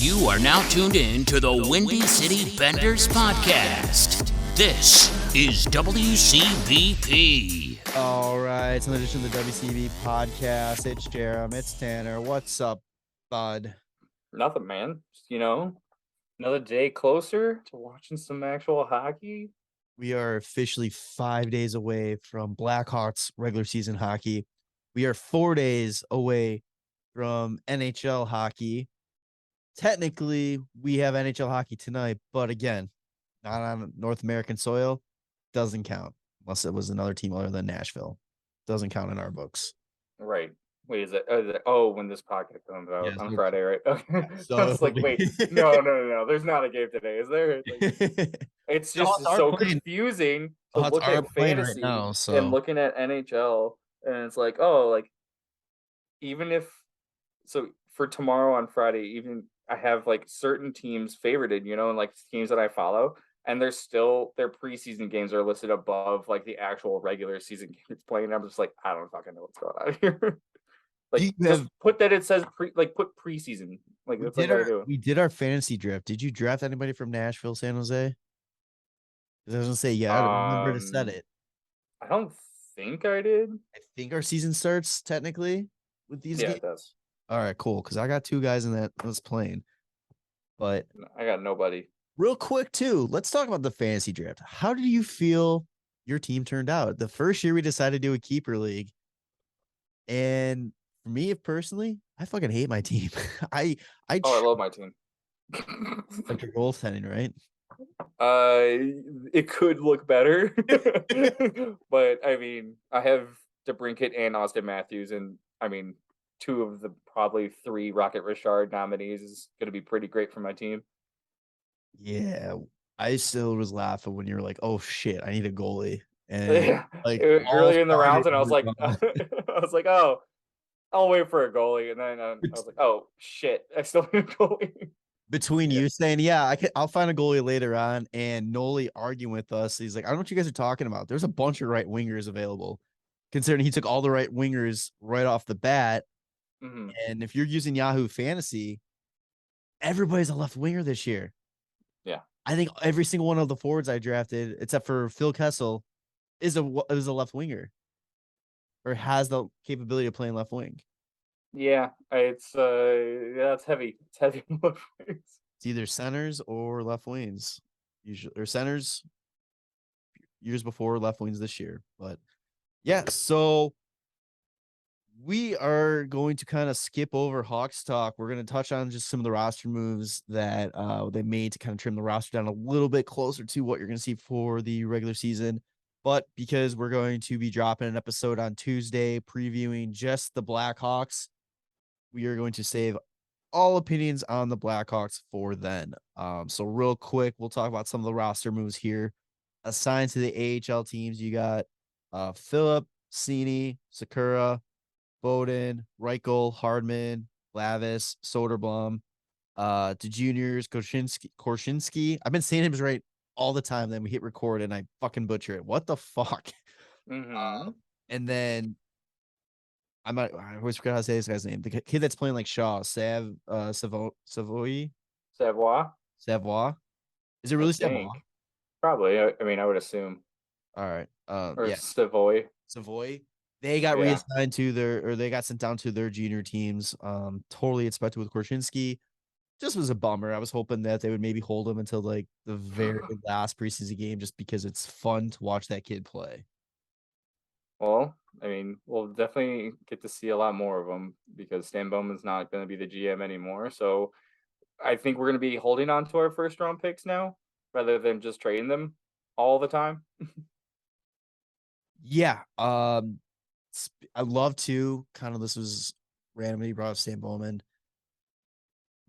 You are now tuned in to the Windy City Benders podcast. This is WCBP. All right, it's another edition of the WCB podcast. It's Jarom, it's Tanner. What's up, bud? Nothing, man. Just, another day closer to watching some actual hockey. We are officially 5 days away from Blackhawks regular season hockey. We are 4 days away from NHL hockey. Technically, we have NHL hockey tonight, but again, not on North American soil. Doesn't count unless it was another team other than Nashville. Doesn't count in our books. Right. Wait, is it? When this podcast comes out on Friday, right? Okay. So I was like, wait, no. There's not a game today, is there? It's just so confusing to look at fantasy right now, and looking at NHL, and it's like, even if for tomorrow on Friday, even I have like certain teams favorited, and like teams that I follow, and their preseason games are listed above like the actual regular season games playing. I'm just like, I don't fucking know what's going on here. Put that it says put preseason. Like that's what I do. We did our fantasy draft. Did you draft anybody from Nashville, San Jose? I was gonna say, yeah, I don't remember to set it. I don't think I did. I think our season starts technically with these games. It does. All right, cool. Because I got two guys in that was playing, but I got nobody. Real quick, too, let's talk about the fantasy draft. How did you feel your team turned out? The first year we decided to do a keeper league, and for me personally, I fucking hate my team. I love my team. Like your goaltending, right? It could look better, but I mean, I have DeBrincat and Austin Matthews, and I mean, two of the probably three Rocket Richard nominees is going to be pretty great for my team. Yeah, I still was laughing when you were like, "Oh shit, I need a goalie." And like early in the rounds, and I was like, "Oh, I'll wait for a goalie," and then I was like, "Oh shit, I still need a goalie." Between you saying, "Yeah, I'll find a goalie later on," and Noli arguing with us, he's like, "I don't know what you guys are talking about. There's a bunch of right wingers available." Considering he took all the right wingers right off the bat, and if you're using Yahoo Fantasy, everybody's a left winger this year. Yeah, I think every single one of the forwards I drafted, except for Phil Kessel, is a left winger, or has the capability of playing left wing. Yeah, it's heavy. It's heavy left wings. It's either centers or left wings, usually, or centers years before, left wings this year. But yeah, so we are going to kind of skip over Hawks talk. We're going to touch on just some of the roster moves that they made to kind of trim the roster down a little bit closer to what you're going to see for the regular season. But because we're going to be dropping an episode on Tuesday previewing just the Blackhawks, we are going to save all opinions on the Blackhawks for then. So real quick, we'll talk about some of the roster moves here. Assigned to the AHL teams, you got Phillip, Cini, Sakura, Bowden, Reichel, Hardman, Lavis, Soderblom, the juniors, Korshinsky. I've been saying him right all the time. Then we hit record and I fucking butcher it. What the fuck? And then I always forget how to say this guy's name. The kid that's playing like Shaw, Savoy. Savoy. Is it really Savoy? Probably. I mean, I would assume. All right. Or Savoy. They got reassigned to they got sent down to their junior teams. Totally expected with Korshinsky. Just was a bummer. I was hoping that they would maybe hold him until like the very last preseason game, just because it's fun to watch that kid play. Well, I mean, we'll definitely get to see a lot more of them because Stan Bowman's not going to be the GM anymore. So I think we're going to be holding on to our first round picks now rather than just trading them all the time. Yeah. I love to this was randomly brought up Stan Bowman.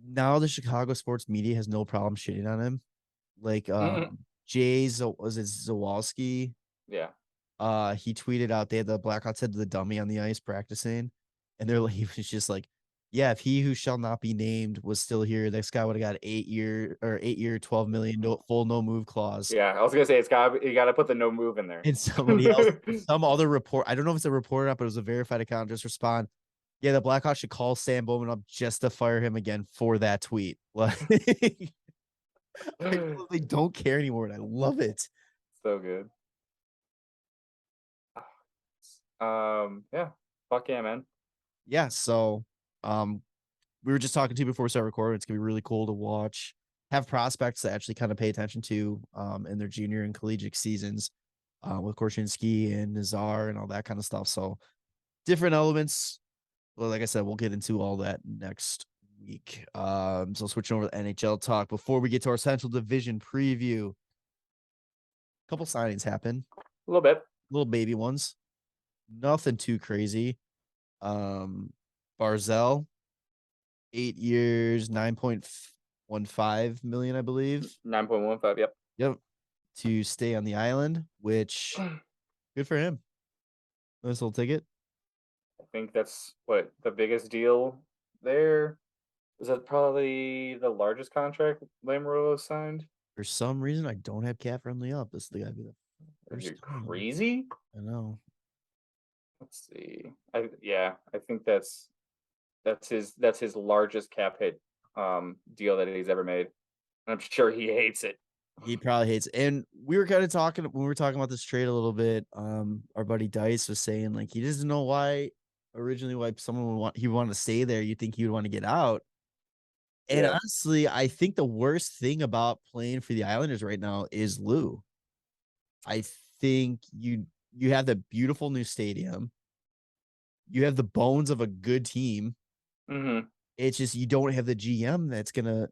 Now the Chicago sports media has no problem shitting on him. Like was it Zawalski? Yeah. He tweeted out the Blackhawks had the dummy on the ice practicing, and he was just like, yeah, if he who shall not be named was still here, this guy would have got 8 year, 12 million full no move clause. Yeah, I was gonna say you gotta put the no move in there. And somebody else, some other report, I don't know if it's a report or not, but it was a verified account, just respond. Yeah, the Blackhawks should call Sam Bowman up just to fire him again for that tweet. Like, they don't care anymore, and I love it. So good. Yeah. Fuck yeah, man. Yeah, so we were just talking to you before we start recording. It's gonna be really cool to watch, have prospects to actually kind of pay attention to in their junior and collegiate seasons with Korchinski and Nazar and all that kind of stuff. So different elements. Well, like I said, we'll get into all that next week. So switching over to NHL talk before we get to our Central Division preview. A couple signings happened, A little bit. little baby ones, nothing too crazy. Barzell, 8 years, 9.15 million, I believe. 9.15. Yep. Yep. To stay on the island, which good for him. Nice little ticket. I think that's what the biggest deal there. Is that probably the largest contract Lamorello signed? For some reason, I don't have cat friendly up. This is the guy be the Are first you time. crazy? I know. Let's see. I think that's his largest cap hit deal that he's ever made. I'm sure he hates it. He probably hates it. And we were kind of talking when we were talking about this trade a little bit. Our buddy Dice was saying like he doesn't know why someone would want he wanted to stay there. You think he would want to get out. And Yeah. honestly, I think the worst thing about playing for the Islanders right now is Lou. I think you have the beautiful new stadium. You have the bones of a good team. Mm-hmm. It's just you don't have the GM that's gonna,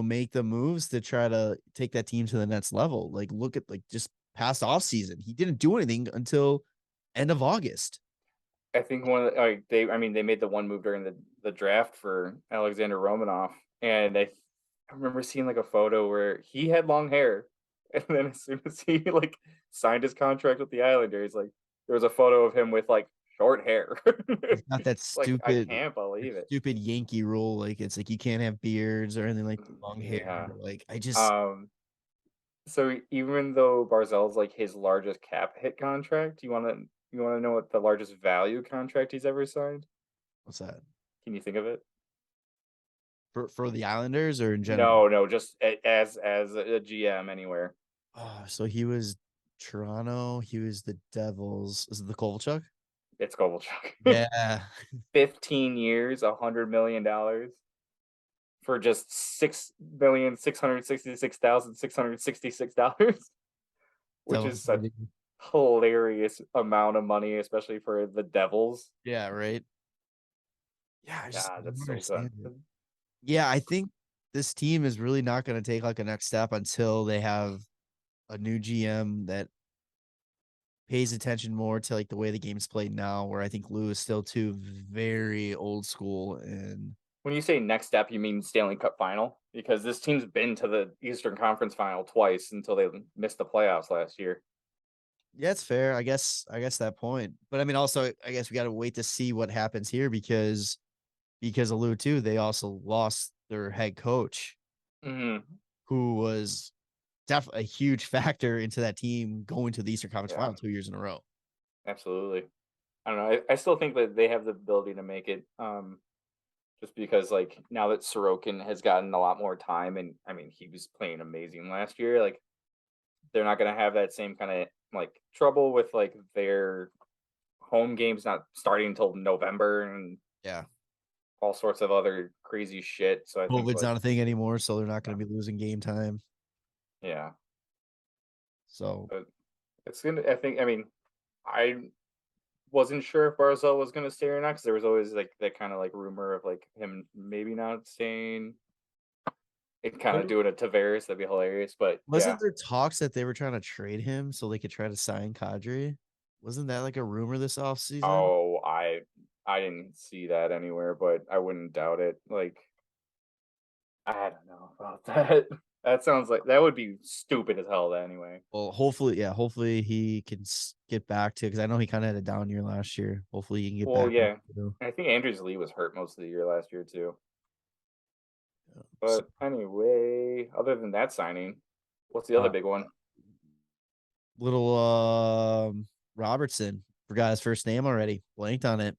make the moves to try to take that team to the next level. Like look at just past off season. He didn't do anything until end of August. I think they made the one move during the draft for Alexander Romanov, and I remember seeing like a photo where he had long hair, and then as soon as he like signed his contract with the Islanders, like there was a photo of him with like short hair. It's not that Like I stupid can't believe it. stupid Yankee rule. Like it's like you can't have beards or anything like long hair. Yeah. Like I just So even though Barzell's like his largest cap hit contract, you want to know what the largest value contract he's ever signed? what's that? Can you think of it? For the Islanders or in general? No, just as a GM anywhere. Oh, so he was Toronto. He was the Devils. Is it the Kovalchuk? It's Kovalchuk. Yeah. 15 years, $100 million for just $6,666,666, which Devils. is such hilarious amount of money, especially for the Devils. Yeah, right. Yeah, I just God, don't that's so understand good. it. Yeah, I think this team is really not going to take like a next step until they have a new GM that pays attention more to like the way the game's played now, where I think Lou is still too very old school. And When you say next step, you mean Stanley Cup final? Because this team's been to the Eastern Conference final twice until they missed the playoffs last year. yeah, it's fair. I guess that point. But I mean, also, I guess we got to wait to see what happens here because of Lou too. They also lost their head coach, Mm-hmm. who was definitely a huge factor into that team going to the Eastern Conference Yeah, final 2 years in a row. absolutely. I don't know. I still think that they have the ability to make it. Just because like now that Sorokin has gotten a lot more time, and I mean he was playing amazing last year. Like they're not gonna have that same kind of like trouble with like their home games not starting until November and Yeah. all sorts of other crazy shit. So I think COVID's like not a thing anymore, so they're not going to be losing game time. yeah, So but it's gonna. I mean, I wasn't sure if Barzell was gonna stay or not because there was always like that kind of like rumor of like him maybe not staying. It kind of doing a Tavares, that'd be hilarious. But yeah, wasn't there talks that they were trying to trade him so they could try to sign Kadri? Wasn't that like a rumor this offseason? oh, I didn't see that anywhere, but I wouldn't doubt it. Like I don't know about that. That sounds like that would be stupid as hell. Anyway. Well, hopefully he can get back to because I know he kind of had a down year last year. Hopefully he can get Well, back. yeah, I think Andrews Lee was hurt most of the year last year too. So, But anyway, other than that signing, what's the other big one? little Robertson forgot his first name already. Blanked on it.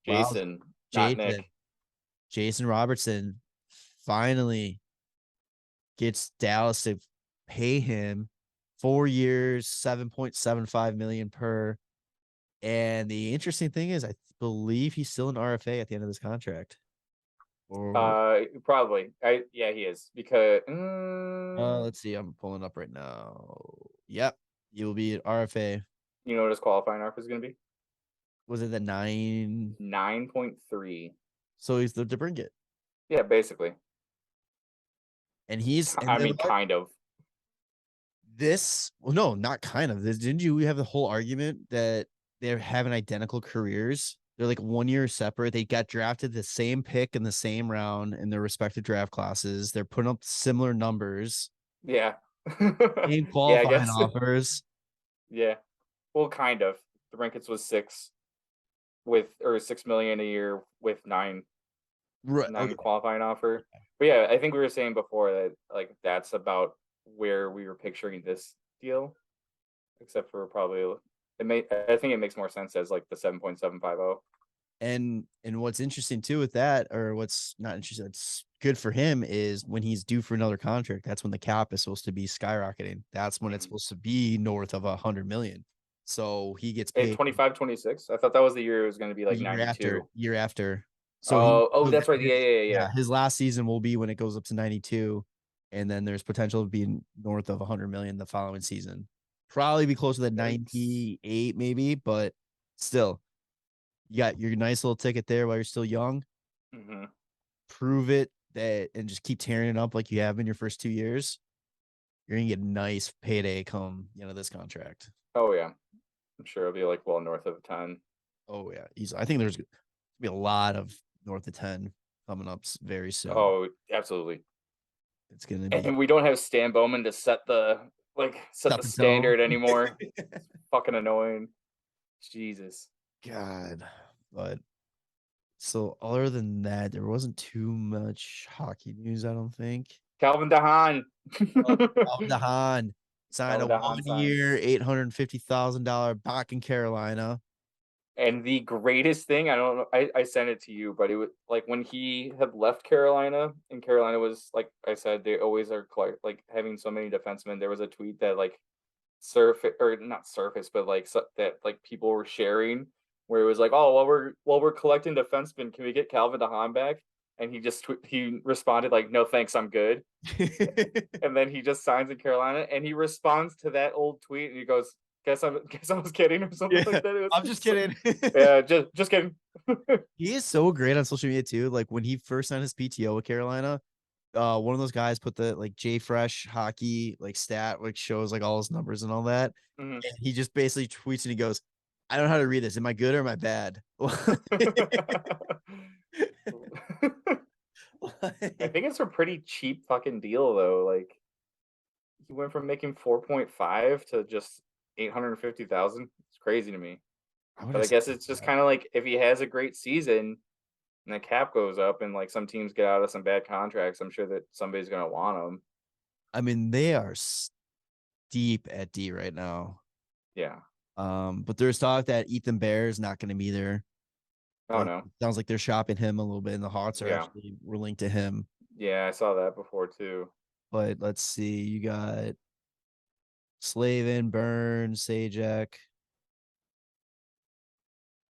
Jason. Not Jason, Nick. Jason Robertson finally gets Dallas to pay him 4 years, 7.75 million per. And the interesting thing is, I believe he's still an RFA at the end of this contract. Or Probably. Yeah, he is because let's see, I'm pulling up right now. Yep, he will be at RFA. you know what his qualifying offer is going to be? Was it the 9? 9.3. So he's the DeBrincat. Yeah, basically. And he's, and I then mean, kind of. this, well, no, not kind of. Didn't you have the whole argument that they have having identical careers? They're like 1 year separate. They got drafted the same pick in the same round in their respective draft classes. They're putting up similar numbers, Yeah. same Yeah, I qualifying guess. offers. Yeah. Well, kind of. The Rinkets was 6 million a year with Right. nine Okay. qualifying offer. But yeah, I think we were saying before that like that's about where we were picturing this deal, except for probably I think it makes more sense as like the 7.750. And what's interesting too with that, or what's not interesting, it's good for him, is when he's due for another contract. That's when the cap is supposed to be skyrocketing. That's when it's supposed to be north of 100 million. So he gets Hey, paid 25, 26. I thought that was the year it was going to be like 92. year after. So Oh, that's right. Yeah. his last season will be when it goes up to 92, and then there's potential to be north of 100 million the following season. Probably be closer to 98 maybe, but still, you got your nice little ticket there while you're still young. Mm-hmm. Prove it that and just keep tearing it up like you have in your first 2 years. You're gonna get a nice payday come this contract. Oh yeah, I'm sure it'll be like well north of 10. Oh yeah, I think there's gonna be a lot of north of 10 coming up very soon. Oh, absolutely. It's gonna be. And we don't have Stan Bowman to set the standard anymore. It's fucking annoying. Jesus. God, but so other than that, there wasn't too much hockey news, I don't think. Calvin DeHaan. Calvin DeHaan signed Calvin a DeHaan 1 year, $850,000 back in Carolina. And the greatest thing, I don't know, I sent it to you, but it was like when he had left Carolina, and Carolina was like I said, they always are like having so many defensemen. There was a tweet that like not surface, but like that like people were sharing where it was like, oh, while we're collecting defensemen, can we get Calvin DeHaan back? And he responded like, no thanks, I'm good. And then he just signs in Carolina, and he responds to that old tweet, and he goes, guess I was kidding or something like that. I'm just kidding. Yeah, just kidding. He is so great on social media too. Like when he first signed his PTO with Carolina, one of those guys put the like J Fresh hockey like stat, which shows like all his numbers and all that. Mm-hmm. And he just basically tweets and he goes, I don't know how to read this. Am I good or am I bad? I think it's a pretty cheap fucking deal though. Like he went from making 4.5 to just 850,000. It's crazy to me. But I guess it's just kind of like if he has a great season and the cap goes up and like some teams get out of some bad contracts, I'm sure that somebody's gonna want him. I mean, they are deep at D right now. Yeah. But there's talk that Ethan Bear is not going to be there. Oh no. Sounds like they're shopping him a little bit, and the Hawks are actually were linked to him. Yeah, I saw that before too. But let's see, you got Slavin, Burns, Sajak,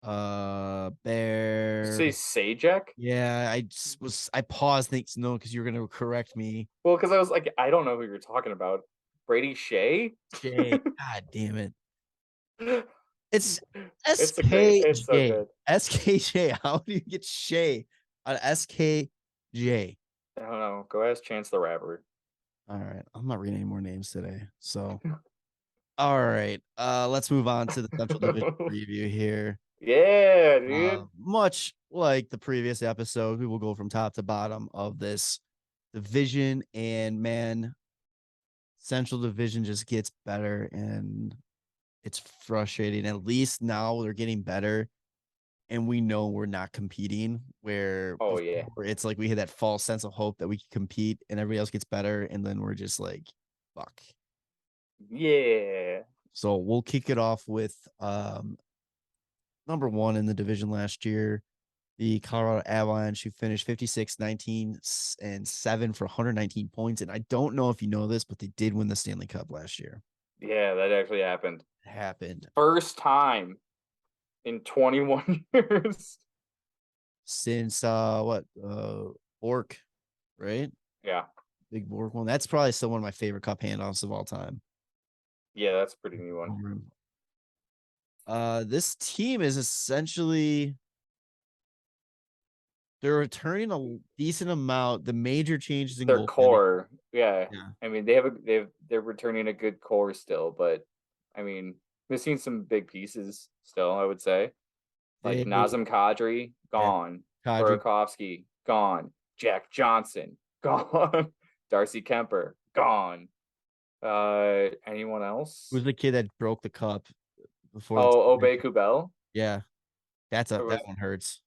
Bear. Did you say Sajak? Yeah, I paused thinking no because you were gonna correct me. Well, because I was like, I don't know who you're talking about. Brady Shea? God damn it. It's SKJ. It's so good. SKJ. How do you get Shea on SKJ? I don't know. Go ask Chance the Rapper. All right. I'm not reading any more names today. So all right. Let's move on to the Central Division preview here. Yeah, dude. Much like the previous episode, we will go from top to bottom of this division, and man, Central Division just gets better, and it's frustrating. At least now they're getting better, and we know we're not competing. Where it's like we had that false sense of hope that we can compete, and everybody else gets better, and then we're just like, fuck. Yeah. So we'll kick it off with number one in the division last year. the Colorado Avalanche, who finished 56, 19, and 7 for 119 points. And I don't know if you know this, but they did win the Stanley Cup last year. Yeah, that actually happened. It happened. First time in 21 years. Since Bork, right? Yeah. Big Bork one. That's probably still one of my favorite cup handoffs of all time. Yeah, that's a pretty new one. This team is essentially they're returning a decent amount. The major changes in Their goaltending. core. Yeah. Yeah. I mean, they're returning a good core still, but I mean, missing some big pieces still, I would say. Like Nazem Kadri, gone. Kadri. Burakovsky, gone. Jack Johnson, gone. Darcy Kemper, gone. Anyone else? Who's the kid that broke the cup before? Obey Kubel. Yeah, that one hurts.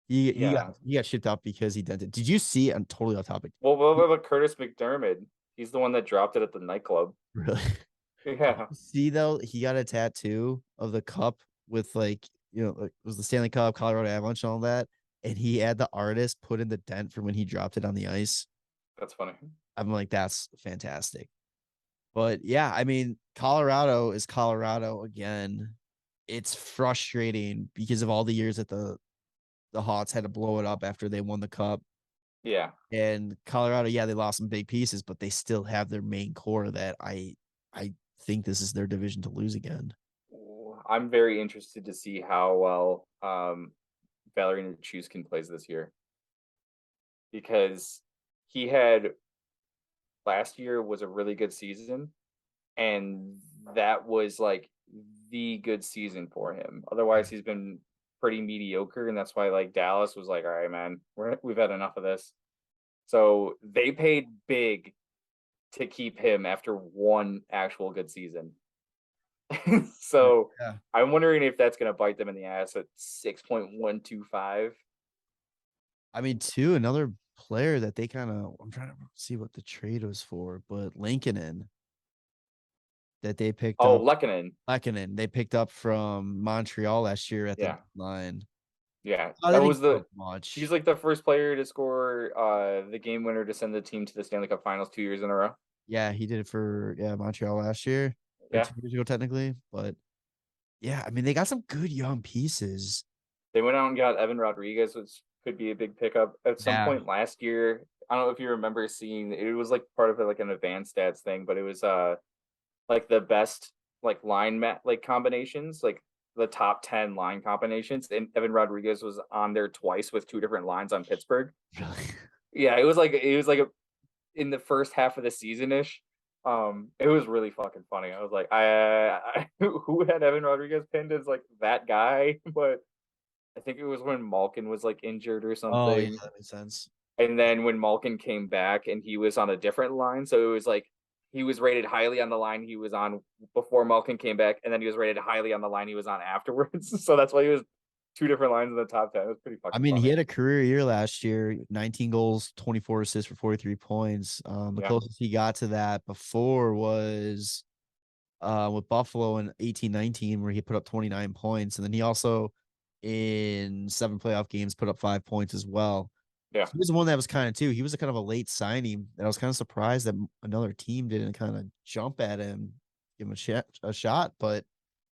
He got shipped out because he dented. Did you see? I'm totally off topic. Well, what about Curtis McDermott? He's the one that dropped it at the nightclub. Really? Yeah. See though, he got a tattoo of the cup with like it was the Stanley Cup, Colorado Avalanche, and all that, and he had the artist put in the dent for when he dropped it on the ice. That's funny. I'm like, that's fantastic. But yeah, I mean, Colorado is Colorado again. It's frustrating because of all the years that the Hawks had to blow it up after they won the cup. Yeah. And Colorado, yeah, they lost some big pieces, but they still have their main core that I think this is their division to lose again. I'm very interested to see how well Valeri Nichushkin plays this year. Because he had last year was a really good season, and that was like the good season for him. Otherwise, he's been pretty mediocre, and that's why like Dallas was like, all right, man, we've had enough of this. So they paid big to keep him after one actual good season. So yeah. I'm wondering if that's going to bite them in the ass at 6.125. I mean, another player that they kind of, I'm trying to see what the trade was for, but Lankinen that they picked up. Lehkonen. They picked up from Montreal last year at the line. Yeah, that was he's like the first player to score the game winner to send the team to the Stanley Cup Finals 2 years in a row. Yeah, he did it for Montreal last year. Yeah, 2 years ago technically, but yeah, I mean they got some good young pieces. They went out and got Evan Rodriguez, which could be a big pickup at some point last year. I don't know if you remember seeing it was like part of like an advanced stats thing, but it was like the best like line combinations, like the top 10 line combinations, and Evan Rodriguez was on there twice with 2 different lines on Pittsburgh. Yeah, it was like in the first half of the season ish. It was really fucking funny. I was like, I who had Evan Rodriguez pinned as like that guy, but I think it was when Malkin was like injured or something. Oh yeah, that makes sense. And then when Malkin came back and he was on a different line, so it was like he was rated highly on the line he was on before Malkin came back, and then he was rated highly on the line he was on afterwards. So that's why he was 2 different lines in the top 10. It was pretty fucking funny. He had a career year last year, 19 goals, 24 assists for 43 points. The closest he got to that before was with Buffalo in 18-19, where he put up 29 points. And then he also, in 7 playoff games, put up 5 points as well. Yeah. He was the one that was he was a kind of a late signing. And I was kind of surprised that another team didn't kind of jump at him, give him a shot. But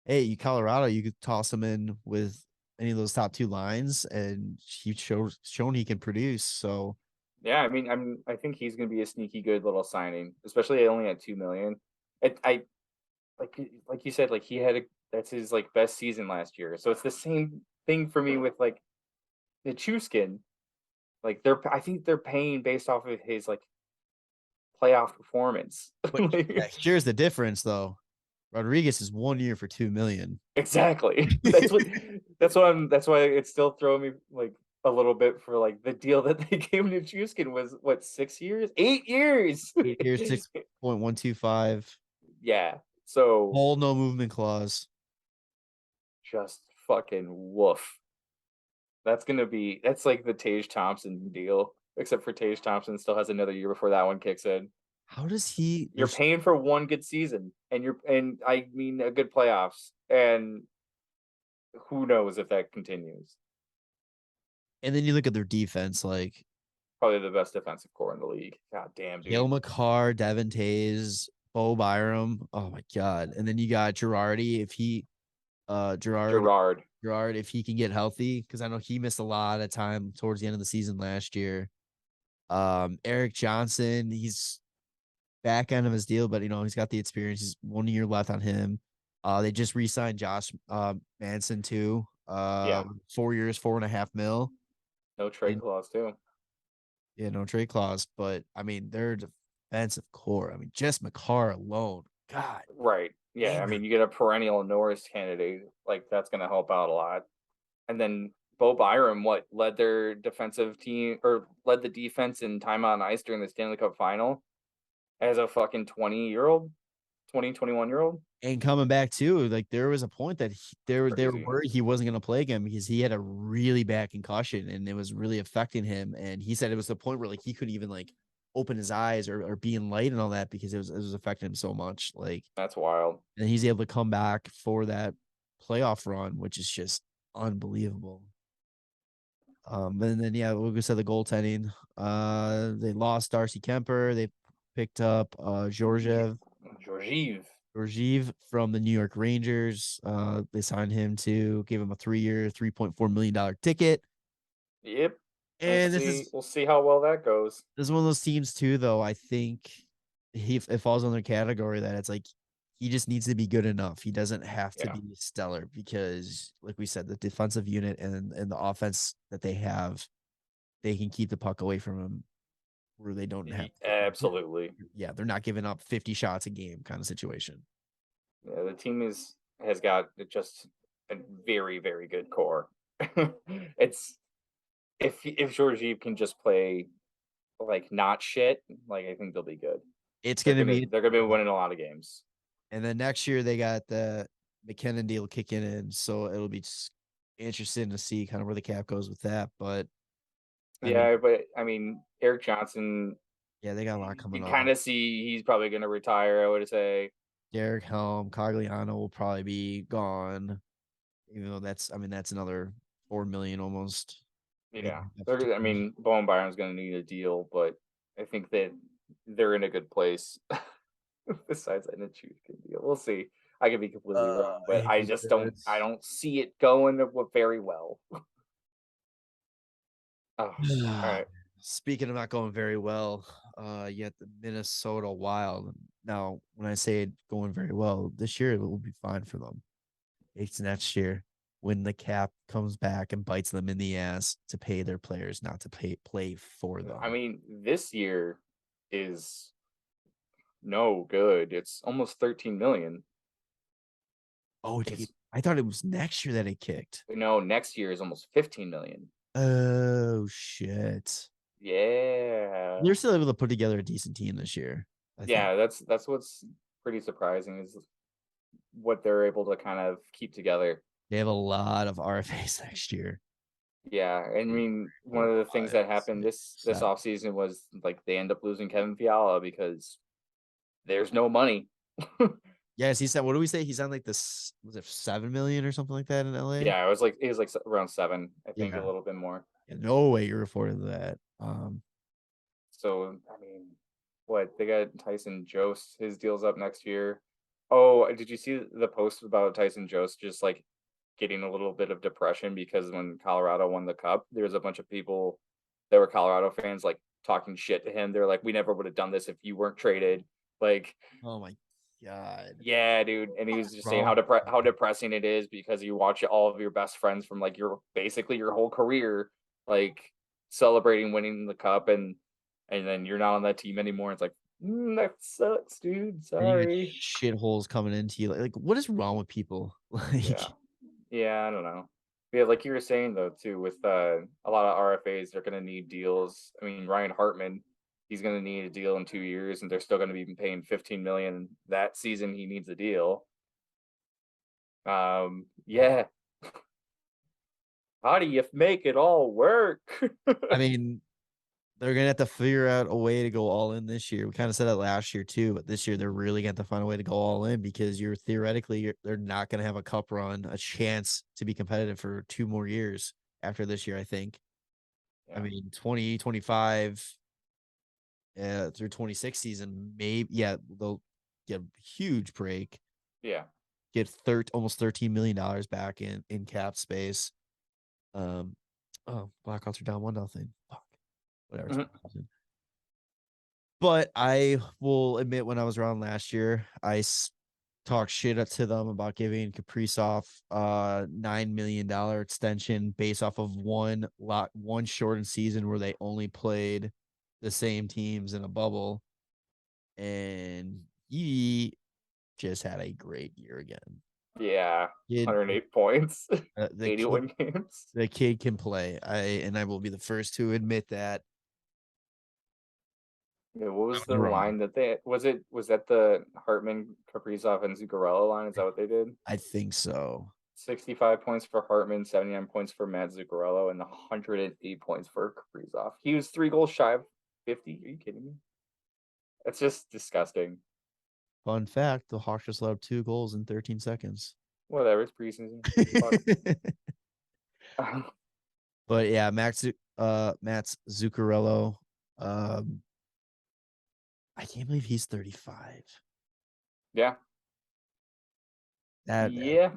hey, Colorado, you could toss him in with any of those top 2 lines, and he's shown he can produce. So yeah, I mean, I think he's going to be a sneaky good little signing, especially only at $2 million. I like you said, like that's his like best season last year. So it's the same thing for me with like the Nichushkin. Like I think they're paying based off of his like playoff performance. Here's the difference though. Rodriguez is 1 year for $2 million. Exactly. That's why it's still throwing me like a little bit for like the deal that they gave Nichushkin was what 6 years? 8 years. 8 years, 6.125. Yeah. So whole no movement clause. Just fucking woof. That's like the Tage Thompson deal, except for Tage Thompson still has another year before that one kicks in. How does he? You're paying for one good season, and I mean a good playoffs, and who knows if that continues. And then you look at their defense, like Probably the best defensive core in the league. God damn, Cale dude. Makar, Devin Tays, Bo Byram. Oh my god! And then you got Girardi if he, Gerard. Gerard if he can get healthy, because I know he missed a lot of time towards the end of the season last year. Eric Johnson, he's back end of his deal, but he's got the experience. He's 1 year left on him. They just re-signed Josh Manson too. Yeah. 4 years, 4.5 mil. No trade And clause too. yeah, no trade clause. But I mean, their defensive core. I mean, just McCarr alone. God. Right. Yeah. I damn. mean, you get a perennial Norris candidate, like that's going to help out a lot. And then Bo Byram, led their defensive team or led the defense in time on ice during the Stanley Cup final as a fucking 20-year-old, 21-year-old. And coming back too, like there was a point that they were Crazy. worried he wasn't going to play again because he had a really bad concussion and it was really affecting him. And he said it was the point where like he couldn't even like open his eyes or be in light and all that because it was affecting him so much. Like, That's wild. and he's able to come back for that playoff run, which is just unbelievable. And then yeah, like we said, the goaltending. They lost Darcy Kemper. They picked up Georgiev from the New York Rangers. They signed him to give him a 3-year, $3.4 million ticket. Yep. And We'll see how well that goes. This is one of those teams too, though. I think it falls under category that it's like he just needs to be good enough. He doesn't have to be stellar because, like we said, the defensive unit and the offense that they have, they can keep the puck away from him where they don't have to. Absolutely. Yeah, they're not giving up 50 shots a game kind of situation. Yeah, the team has got just a very, very good core. It's if Georgiev can just play like not shit, like I think they'll be good. It's They're gonna be they're gonna be winning a lot of games. And then next year they got the McKinnon deal kicking in, so it'll be interesting to see kind of where the cap goes with that. But but I mean, Eric Johnson. Yeah, they got a lot coming You up. kind of see he's probably going to retire. I would say. Derek Helm, Cogliano will probably be gone. Even though that's another 4 million almost. Yeah, I mean, Bowen Byron's going to need a deal, but I think that they're in a good place. Besides that, deal, we'll see. I could be completely wrong, but I just don't see it going very well. All right. Speaking of not going very well, yet the Minnesota Wild. Now, when I say it going very well, this year it will be fine for them. It's next year when the cap comes back and bites them in the ass to pay their players, not to play for them. I mean, this year is no good. It's almost 13 million. Oh, I thought it was next year that it kicked. No, next year is almost 15 million. Oh shit. Yeah. They're still able to put together a decent team this year. I think. That's what's pretty surprising is what they're able to kind of keep together. They have a lot of RFAs next year. Yeah, I mean, one of the things that happened this offseason was like they end up losing Kevin Fiala because there's no money. Yes, he said. What do we say? He's on like this. Was it 7 million or something like that in LA? Yeah, it was like around 7. I think a little bit more. Yeah, no way you're affording that. So I mean, what they got Tyson Jost. His deal's up next year. Oh, did you see the post about Tyson Jost just like getting a little bit of depression because when Colorado won the cup, there was a bunch of people that were Colorado fans like talking shit to him. They're like, we never would have done this if you weren't traded. Like, oh my god. Yeah, dude. And he was just saying how depressing it is because you watch all of your best friends from like your whole career like celebrating winning the cup and then you're not on that team anymore. It's like that sucks, dude. Sorry. Shitholes coming into you. Like what is wrong with people? Like yeah, I don't know. Yeah, like you were saying though too, with a lot of RFAs, they're gonna need deals. I mean, Ryan Hartman, he's going to need a deal in 2 years, and they're still going to be paying $15 million that season. He needs a deal. Yeah. How do you make it all work? I mean, they're gonna have to figure out a way to go all in this year. We kind of said that last year too, but this year they're really going to find a way to go all in because they're not going to have a cup run, a chance to be competitive for 2 more years after this year, I think. I Yeah. mean, 2025 through 26 season, maybe they'll get a huge break, Yeah. get almost $13 million back in cap space. Blackhawks are down 1-0. Fuck, whatever. Mhm. But I will admit, when I was around last year, I talked shit to them about giving Kaprizov $9 million extension based off of one shortened season where they only played the same teams in a bubble, and he just had a great year again. Yeah. Kid, 108 points, the kid, 81 games. the kid can play. I will be the first to admit that. Yeah, what was the I'm wrong. line that they was that the Hartman, Kaprizov, and Zuccarello line? Is that what they did? I think so. 65 points for Hartman, 79 points for Matt Zuccarello, and 108 points for Kaprizov. He was 3 goals shy of 50. Are you kidding me? That's just disgusting. Fun fact: the Hawks just allowed 2 goals in 13 seconds. Whatever, it's preseason. But yeah, Matt's Zuccarello. Um, I can't believe he's 35. Yeah. That Yeah.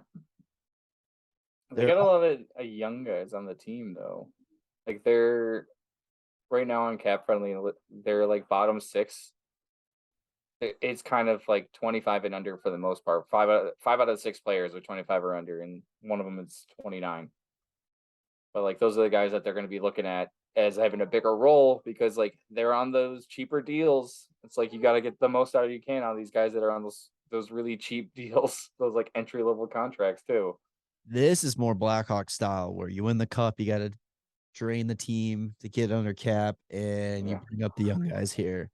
They they're got a lot of young guys on the team though. Like they're right now on cap friendly. They're like bottom 6. It's kind of like 25 and under for the most part. Five out of 6 players are 25 or under, and one of them is 29. But like those are the guys that they're going to be looking at as having a bigger role because like they're on those cheaper deals. It's like you got to get the most out of you can out of these guys that are on those really cheap deals, those like entry level contracts too. This is more Blackhawk style, where you win the cup, you got to drain the team to get under cap, and you Yeah. bring up the young guys here.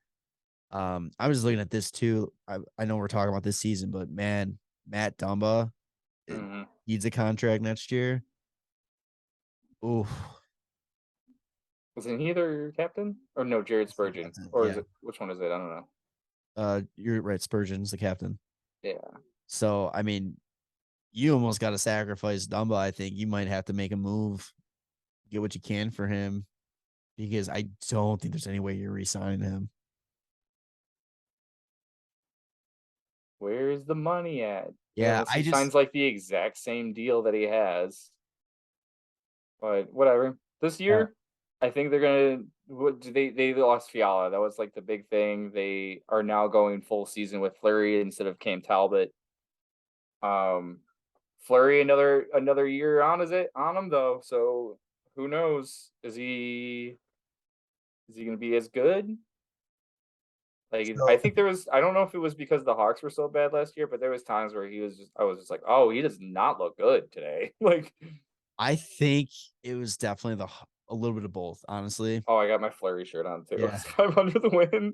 I was looking at this too. I know we're talking about this season, but man, Matt Dumba Mm-hmm. needs a contract next year. Ooh, Isn't he their captain? Or no, Jared Spurgeon. Or yeah. is it which one is it? I don't know. You're right. Spurgeon's the captain. Yeah. So I mean, you almost got to sacrifice Dumba. I think you might have to make a move, get what you can for him, because I don't think there's any way you're re-signing him. Where's the money at? Yeah, Unless he signs like the exact same deal that he has. But whatever. This year, I think they're gonna. What they lost Fiala? That was like the big thing. They are now going full season with Fleury instead of Cam Talbot. Um, Fleury another year on him though. So who knows? Is he gonna be as good? Like I so think there was. I don't know if it was because the Hawks were so bad last year, but there was times where I was just like, oh, he does not look good today. Like, I think it was definitely a little bit of both, honestly. oh, I got my Fleury shirt on too. Yeah. 500 the win.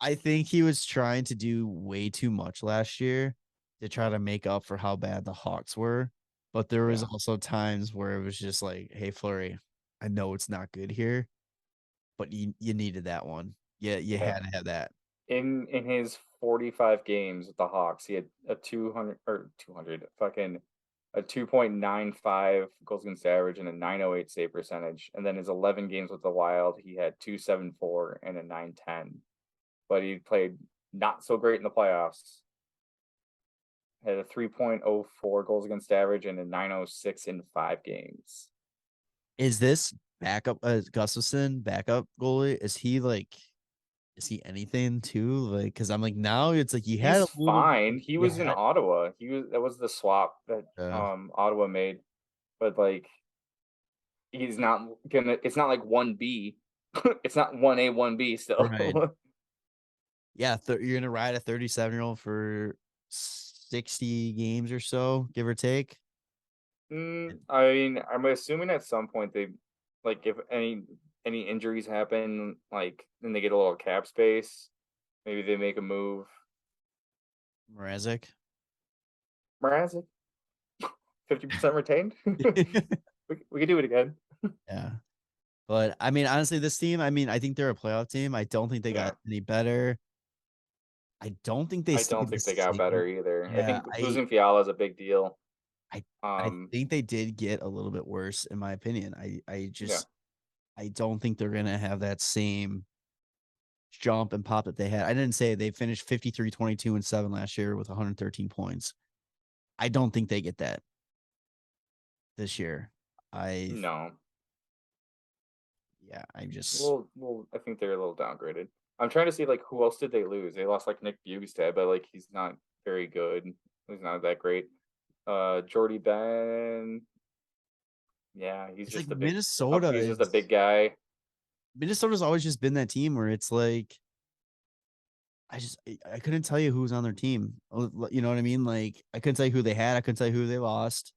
I think he was trying to do way too much last year to try to make up for how bad the Hawks were. But there was Yeah. also times where it was just like, hey, Flurry, I know it's not good here, but you needed that one. Yeah, you Yeah. had to have that. In his 45 games with the Hawks, he had a 200 fucking a 2.95 goals against average and a 908 save percentage. And then his 11 games with the Wild, he had 274 and a 910. But he played not so great in the playoffs. Had a 3.04 goals against average and a 906 in 5 games. Is this backup Gustafson backup goalie? Is he anything too? Like, because I'm like, now it's like He's fine. He was in had Ottawa. That was the swap that Ottawa made. But like he's not gonna it's not like 1B. It's not 1A, 1B still. right. Yeah, you're gonna ride a 37-year-old for 60 games or so, give or take. I mean, I'm assuming at some point they like if any injuries happen, like then they get a little cap space. Maybe they make a move. Mrazek. Mrazek, 50% retained. we could do it again. Yeah. But I mean, honestly, this team, I mean, I think they're a playoff team. I don't think they got any better. I don't think they I don't think they got same. better either. I Yeah, think losing Fiala is a big deal. I think they did get a little bit worse, in my opinion. I just I don't think they're gonna have that same jump and pop that they had. I didn't say they finished 53-22-7 last year with 113 points. I don't think they get that this year. No. I just Well, I think they're a little downgraded. I'm trying to see like who else did they lose? They lost like Nick Bugstad, but like he's not very good. He's not that great. Jordy Ben. Yeah, he's it's like just a big. Minnesota He's just a is big guy. Minnesota's always just been that team where it's like I couldn't tell you who was on their team. You know what I mean? Like I couldn't tell you who they had. I couldn't tell you who they lost.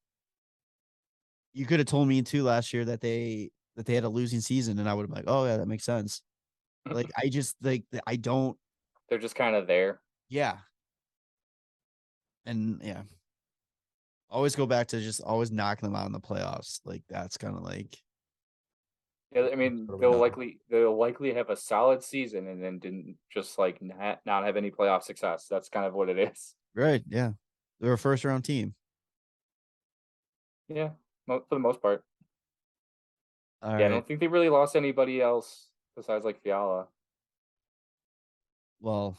You could have told me too last year that they had a losing season, and I would have been like, oh yeah, that makes sense. Like I just like I don't. They're just kind of there. Yeah, and always go back to just always knocking them out in the playoffs. Like that's kind of like Yeah, I mean what we they'll know. likely have a solid season and then didn't just like not have any playoff success. That's kind of what it is. Right? Yeah, they're a first round team. Yeah, for the most part. All Yeah, I right. don't think they really lost anybody else besides like Fiala. Well,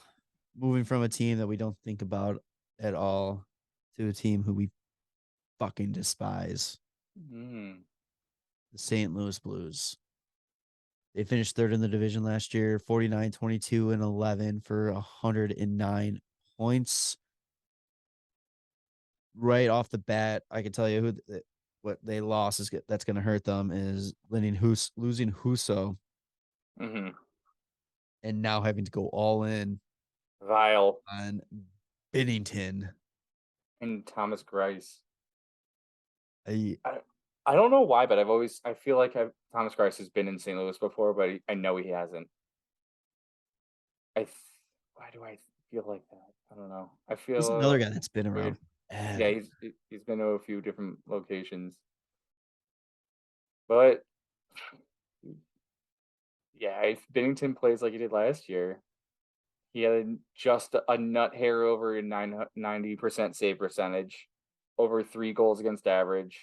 moving from a team that we don't think about at all to a team who we fucking despise, Mm. the St. Louis Blues. They finished third in the division last year, 49-22-11 for 109 points. Right off the bat, I can tell you what they lost is that's going to hurt them is losing Huso Mm-hmm. and now having to go all in Vile on Binnington. and Thomas Grice. I, I don't know why, but I feel like Thomas Grice has been in St. Louis before, but I know he hasn't. Why do I feel like that? I don't know. I he's feel another guy that's been weird. around. Yeah, he's been to a few different locations, but yeah, if Binnington plays like he did last year, he had just a nut hair over 90% save percentage, over 3 goals against average.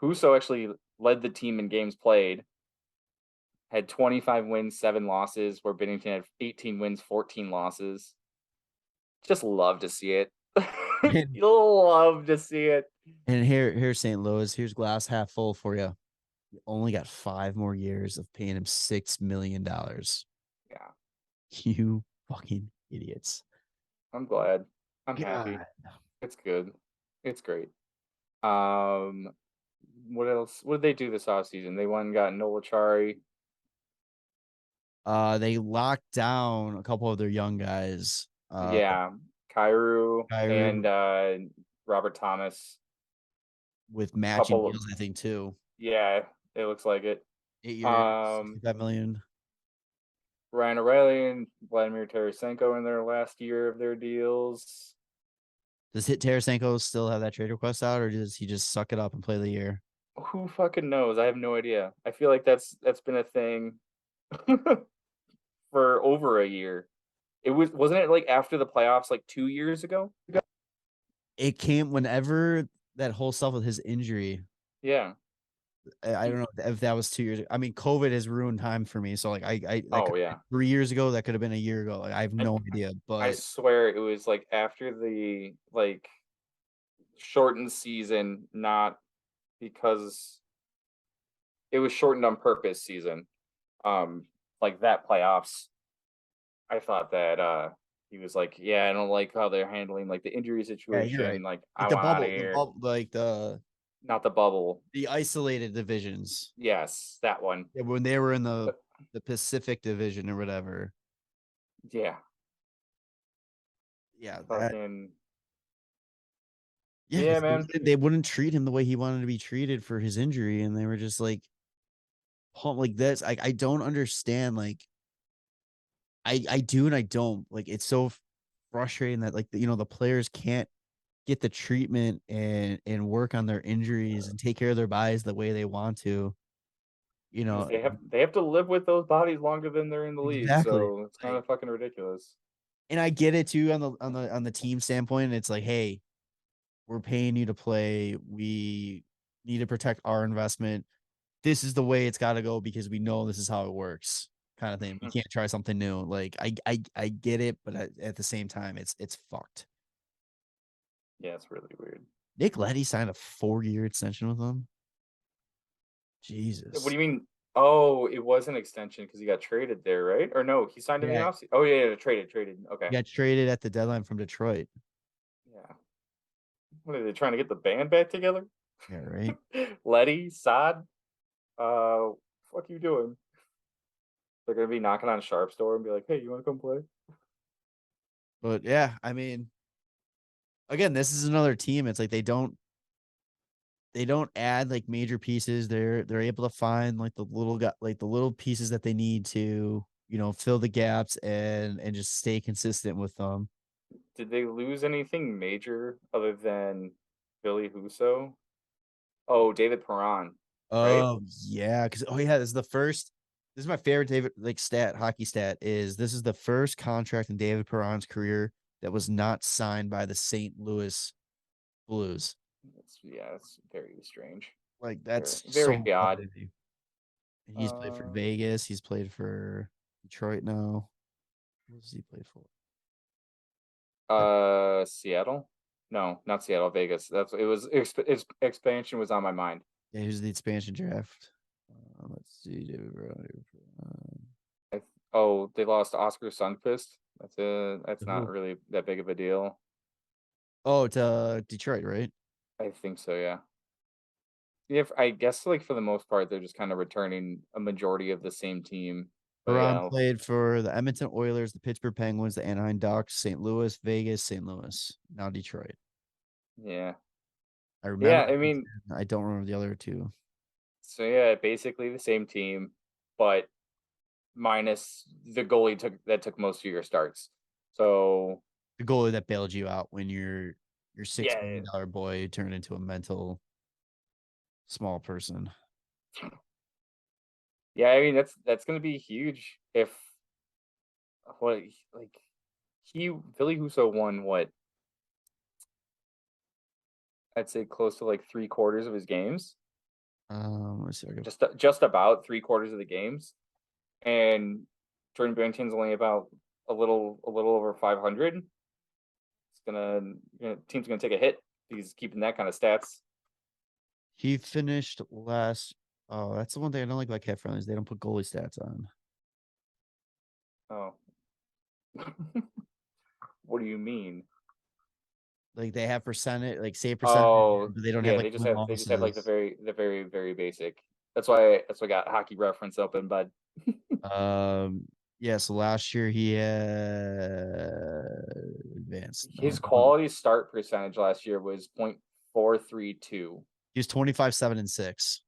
Huso actually led the team in games played, had 25 wins, 7 losses, where Binnington had 18 wins, 14 losses. Just love to see it. And, You'll love to see it. and here's St. Louis. Here's glass half full for you. You only got 5 more years of paying him $6 million. Yeah, You fucking idiots. I'm glad. I'm happy. God. It's good. It's great. Um, what else? What did they do this offseason? They went and got Noel Chari. They locked down a couple of their young guys. Yeah, Kairu Jarom and Robert Thomas. with matching Couple of, deals, I think, too. yeah, it looks like it. 8 years, Um, 65 million. Ryan O'Reilly and Vladimir Tarasenko in their last year of their deals. Does Hit Tarasenko still have that trade request out, or does he just suck it up and play the year? Who fucking knows? I have no idea. I feel like that's been a thing for over a year. Wasn't it like after the playoffs like 2 years ago? It came whenever that whole stuff with his injury. Yeah. I don't know if that was 2 years ago. I mean, COVID has ruined time for me. So like Oh yeah. 3 years ago, that could have been a year ago. Like I have no I, idea. I But swear it was like after the like shortened season, not because it was shortened on purpose season. Like that playoffs. I thought that he was like, yeah, I don't like how they're handling like the injury yeah, you're right. situation. Like I Like the want out of bubble, here. like Not the bubble. the isolated divisions. Yes, that one. Yeah, when they were in But, the Pacific Division or whatever. yeah. Yeah, that Fucking yeah, yeah, 'cause man. they wouldn't treat him the way he wanted to be treated for his injury, and they were just like, pump like this. I don't understand. Like I do and I don't. Like it's so frustrating that like the players can't get the treatment and work on their injuries and take care of their bodies the way they want to. You Because know they have to live with those bodies longer than they're in the league. exactly. So it's kind Like, of fucking ridiculous. and I get it too on the team standpoint. It's like, hey, we're paying you to play. We need to protect our investment. this is the way it's got to go because we know this is how it works, kind of thing. We can't try something new. Like I get it, but at the same time, it's fucked. Yeah, it's really weird. Nick Leddy signed a 4-year extension with them. What Jesus. do you mean? Oh, it was an extension because he got traded there, right? Or no, he signed in the Yeah, offseason. Oh yeah, traded. Okay. he got traded at the deadline from Detroit. Yeah. What are they trying to get the band back together? Yeah, right. Letty, Sod, fuck you doing? They're gonna be knocking on Sharp's door and be like, "Hey, you want to come play?" But yeah, I mean, again, this is another team. It's like they don't add like major pieces. They're able to find like the little pieces that they need to, fill the gaps and just stay consistent with them. Did they lose anything major other than Billy Huso? Oh, David Perron, right? Oh yeah, because this is my favorite David like hockey stat is this is the first contract in David Perron's career that was not signed by the St. Louis Blues. That's very strange. Like that's Very so odd. crazy. He's played for Vegas. He's played for Detroit now. What does he play for? Seattle? No, not Seattle, Vegas. Expansion was on my mind. Yeah, here's the expansion draft. Let's see, David Brown. Oh, they lost Oscar Sundqvist. That's not Who? really that big of a deal. Oh, to Detroit, right? I think so, yeah. Yeah, I guess like for the most part, they're just kind of returning a majority of the same team. But Brown yeah, played for the Edmonton Oilers, the Pittsburgh Penguins, the Anaheim Ducks, St. Louis, Vegas, St. Louis. Now Detroit. yeah, I remember. yeah. I mean, I don't remember the other two. so yeah, basically the same team, but minus the goalie took most of your starts. So The goalie that bailed you out when your $6 million yeah, boy turned into a mental small person. yeah. I mean, that's gonna be huge if what like Billy Huso won what I'd say close to like 3/4 of his games. Let's see. Just about 3/4 of the games, and Jordan Binnington's only about a little over 500. It's team's gonna take a hit. He's keeping that kind of stats. He finished last. Oh, that's the one thing I don't like about cat friendlies. They don't put goalie stats on. Oh, what do you mean? Like they have percentage, like save percentage, Oh, but they don't have yeah, like win they just have like losses. the very basic. That's why I got hockey reference open, but Um, yeah. So last year he had advanced. his No, quality start percentage last year was .432. he was 25, 7-6.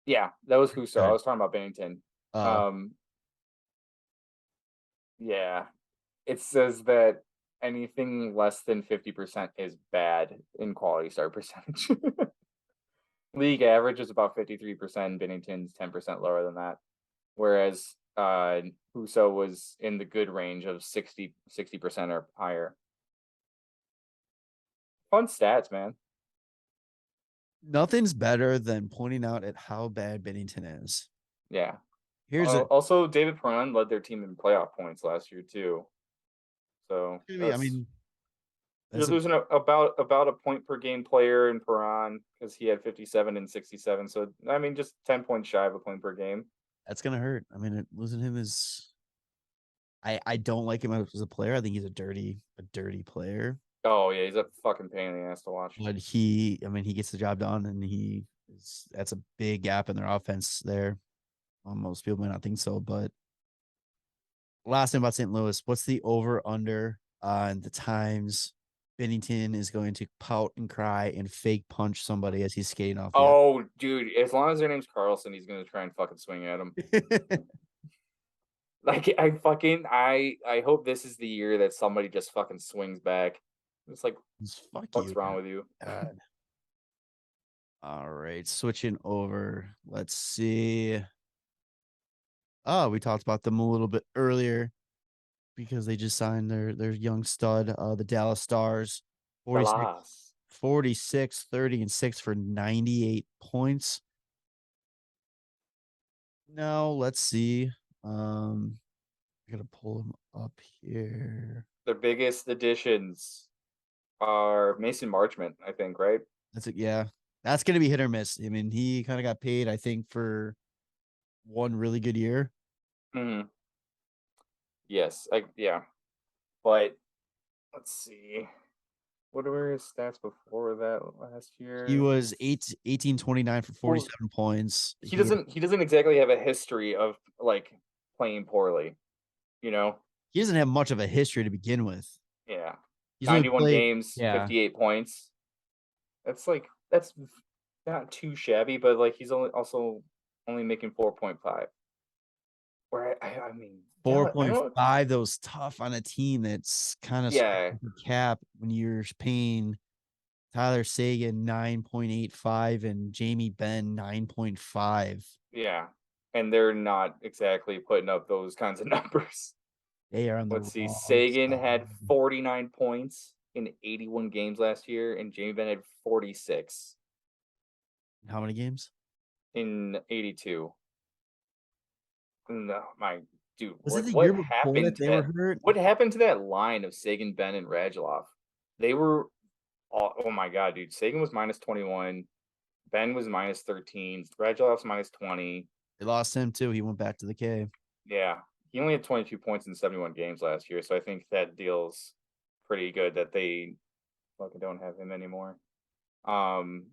Yeah, that was Huso. I Good. was talking about Binnington. Oh, Um, yeah, it says that anything less than 50% is bad in quality start percentage. League average is about 53%. Binnington's 10% lower than that. Whereas Huso was in the good range of 60% or higher. Fun stats, man. nothing's better than pointing out at how bad Binnington is. Yeah. Here's a. Also, David Perron led their team in playoff points last year too. So I mean, you're that's losing about a point per game player in Perron because he had 57 and 67. So I mean, just 10 points shy of a point per game. that's gonna hurt. I mean, losing him is. I don't like him as a player. I think he's a dirty player. Oh yeah, he's a fucking pain in the ass to watch. But I mean, he gets the job done, and that's a big gap in their offense there. Most people might not think so, but last thing about St. Louis, what's the over under on the times Binnington is going to pout and cry and fake punch somebody as he's skating off the ice? Oh, dude, as long as their name's Carlson, he's gonna try and fucking swing at him. Like I hope this is the year that somebody just fucking swings back. It's like, what's wrong with you? God. All right, switching over. Let's see. Oh, we talked about them a little bit earlier because they just signed their young stud, the Dallas Stars, 46, Dallas. 46, 30, and 6 for 98 points. No, let's see. I gotta pull them up here. Their biggest additions are Mason Marchment, I think, right? That's it. Yeah, that's gonna be hit or miss. I mean, he kind of got paid, I think, for one really good year. Hmm. Yes, yeah. But let's see. What were his stats before that last He year? was 18-29 for Well, 47 points. he doesn't exactly have a history of like playing poorly, you know? He doesn't have much of a history to begin with. Yeah. He's only 91 played, games, yeah. 58 points. That's not too shabby, but like he's only making 4.5. Where I mean, I don't 4.5, those tough on a team that's kind of yeah, cap when you're paying Tyler Sagan 9.85 and Jamie Benn 9.5. yeah. And they're not exactly putting up those kinds of numbers. They are on the Let's see. wrong Sagan had side. 49 points in 81 games last year, and Jamie Benn had 46 How many games? in 82. No, my dude, Was it the what year before happened that to they were that? hurt? What happened to that line of Sagan, Ben, and Radulov? They were oh my god, dude. Sagan was minus 21. Ben was minus 13. Radulov's minus 20. They lost him too. He went back to the K. Yeah. He only had 22 points in 71 games last year, so I think that deal's pretty good that they fucking don't have him anymore. Um,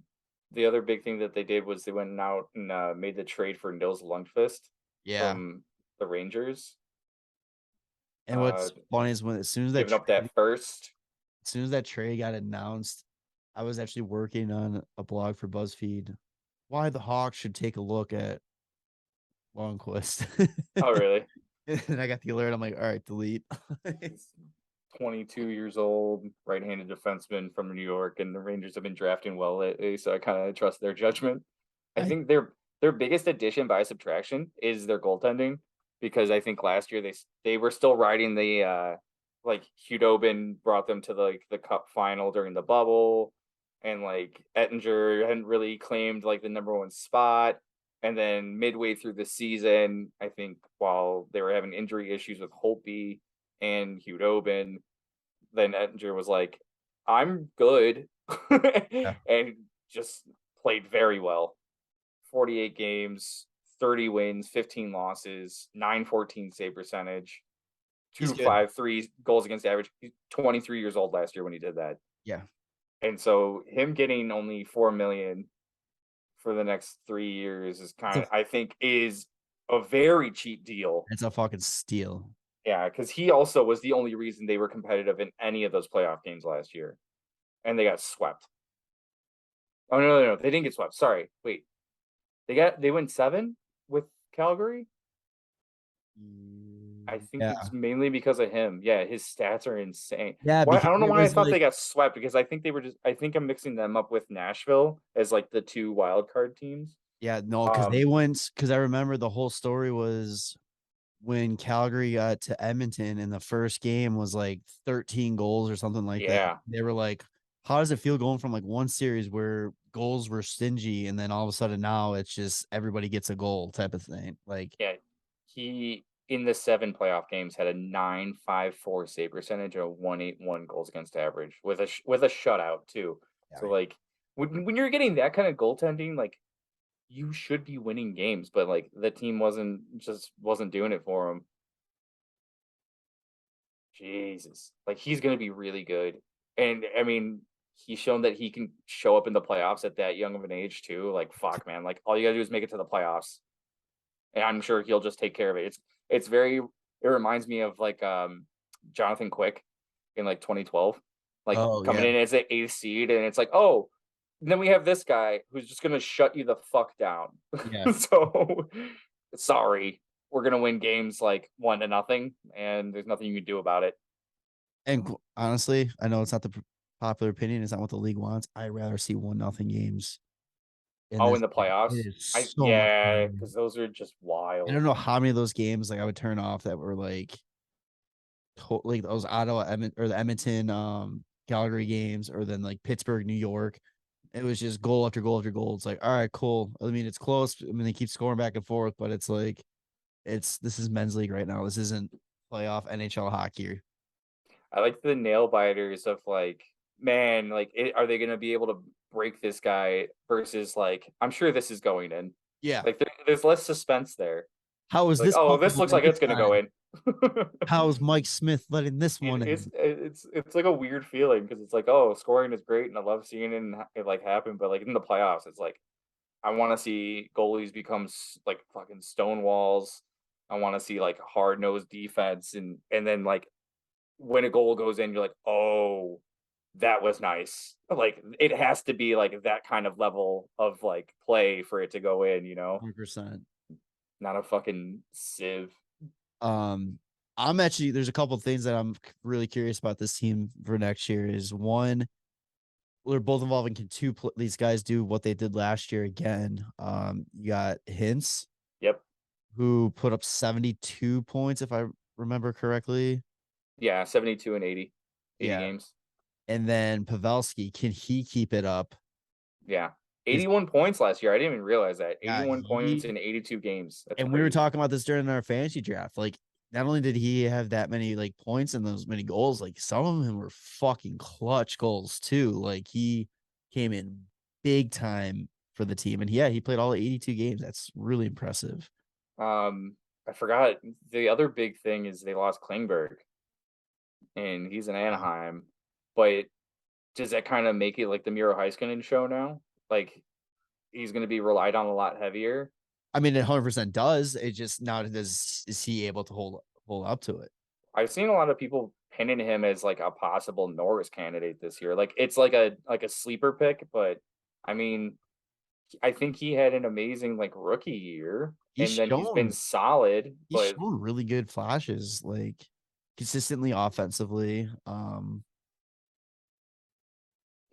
the other big thing that they did was they went out and made the trade for Nils Lundqvist Yeah. from the Rangers, And what's funny is when giving up that first. as soon as that trade got announced, I was actually working on a blog for BuzzFeed. Why the Hawks should take a look at Longquist. Oh, really? And I got the alert. I'm like, all right, delete. 22 years old, right-handed defenseman from New York, and the Rangers have been drafting well lately, so I kind of trust their judgment. I I think their biggest addition by subtraction is their goaltending, because I think last year they were still riding the like Hudobin brought them to the cup final during the bubble, and like Ettinger hadn't really claimed like the number one spot. And then midway through the season, I think while they were having injury issues with Holtby and Hudobin, then Ettinger was like, I'm good. yeah, And just played very well. 48 games, 30 wins, 15 losses, 914 save percentage, he's good. 253 goals against average. He's 23 years old last year when he did that. Yeah. And so him getting only 4 million for the next 3 years is I think is a very cheap deal. It's a fucking steal. Yeah, because he also was the only reason they were competitive in any of those playoff games last year, and they got swept. Oh no, they didn't get swept. Sorry, wait, they went 7 with Calgary. I think Yeah. it's mainly because of him. Yeah, his stats are insane. Yeah, Why, I because don't know it why I was thought like, they got swept, because I think they were just. I think I'm mixing them up with Nashville as like the 2 wild card teams. yeah, no, because they went, because I remember the whole story was when Calgary got to Edmonton and the first game was like 13 goals or something like that. Yeah. They were like, how does it feel going from like one series where goals were stingy and then all of a sudden now it's just everybody gets a goal type of thing? Like, Yeah, he in the 7 playoff games had a 954 save percentage, a 181 goals against average with a shutout too. yeah, So like when you're getting that kind of goaltending, like you should be winning games, but like the team wasn't doing it for him. Jesus, like he's gonna be really good, and I mean he's shown that he can show up in the playoffs at that young of an age too. Like fuck, man, like all you gotta do is make it to the playoffs, and I'm sure he'll just take care of it. It reminds me of like Jonathan Quick in like 2012, like oh coming yeah, in as an 8th seed, and it's like, oh, and then we have this guy who's just gonna shut you the fuck down. yeah. So sorry, we're gonna win games like 1-0, and there's nothing you can do about it. And honestly, I know it's not the popular opinion. It's not what the league wants. I'd rather see 1-0 games. In Oh, this, in the playoffs, it is so much yeah, better. because those are just I wild. don't know how many of those games like I would turn off that were like totally those Ottawa or the Edmonton Calgary games, or then like Pittsburgh, New York. It was just goal after goal after goal. It's like, all right, cool. I mean, it's close. I mean, they keep scoring back and forth, but it's like, this is men's league right now. This isn't playoff NHL hockey. I like the nail biters of like, man, like, are they going to be able to break this guy versus like, I'm sure this is going in. Yeah. Like, there's less suspense there. How is Like, this? oh, puck this looks going like it's going to go inside? in. How is Mike Smith letting this one in? It's like a weird feeling because it's like, oh, scoring is great and I love seeing it like happen, but like in the playoffs, it's like I want to see goalies become like fucking stone walls. I want to see like hard nosed defense and then like when a goal goes in, you're like, oh, that was nice. Like it has to be like that kind of level of like play for it to go in, 100%. not a fucking sieve. I'm actually, there's a couple of things that I'm really curious about this team for next year. Is one, they're both involving, can these guys do what they did last year again? You got Hintz, Yep. who put up 72 points, if I remember correctly. Yeah, 72 and 80 Yeah. games. And then Pavelski, can he keep it up? Yeah. 81 points last year. I didn't even realize that. Yeah, 81 points in 82 games. That's and crazy. we were talking about this during our fantasy draft. Like, not only did he have that many like points and those many goals, like some of them were fucking clutch goals too. Like he came in big time for the team, and yeah, he played all 82 games. That's really impressive. I forgot the other big thing is they lost Klingberg, and he's in Anaheim. But does that kind of make it like the Miro Heiskanen show now? Like he's going to be relied on a lot heavier. I mean, it 100% does. It just now is he able to hold up to it? I've seen a lot of people pinning him as like a possible Norris candidate this year. Like it's like a sleeper pick, but I mean, I think he had an amazing like rookie year, and then he's been solid. He's But shown really good flashes, like consistently offensively.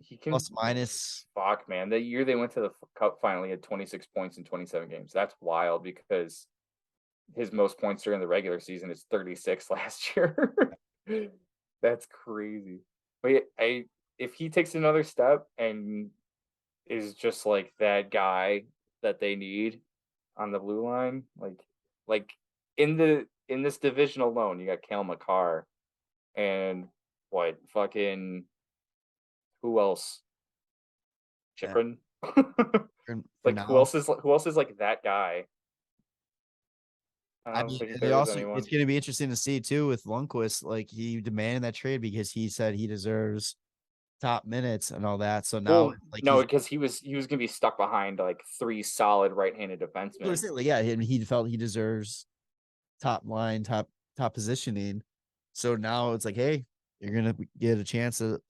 he can Plus minus. Fuck, man. The year they went to the cup final, he had 26 points in 27 games. That's wild because his most points during the regular season is 36 last year. That's crazy. But if he takes another step and is just like that guy that they need on the blue line, like in this division alone, you got Cale Makar and what fucking who else? Chikrin. Like who else is like that guy? I mean, they also, it's going to be interesting to see too with Lundqvist. Like he demanded that trade because he said he deserves top minutes and all that. So now, no, because he was going to be stuck behind like three solid right-handed defensemen. Yeah, he felt he deserves top line, top positioning. So now it's like, hey, you're gonna get a chance to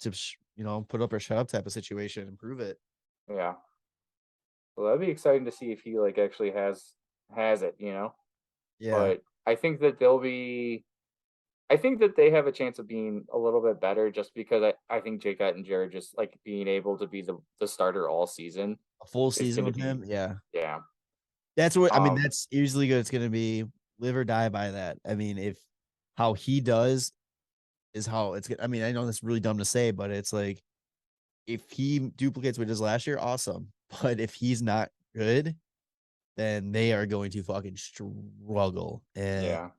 put up or shut up type of situation and prove it. Yeah. Well, that'd be exciting to see if he like actually has it, Yeah. But I think that they have a chance of being a little bit better just because I think Jake Ottinger just like being able to be the starter all season. A full season with him. Yeah. Yeah. That's what I mean. That's usually good. It's going to be live or die by that. I mean, if how he does is how it's good. I mean, I know that's really dumb to say, but it's like if he duplicates what he did last year, awesome. But if he's not good, then they are going to fucking struggle. And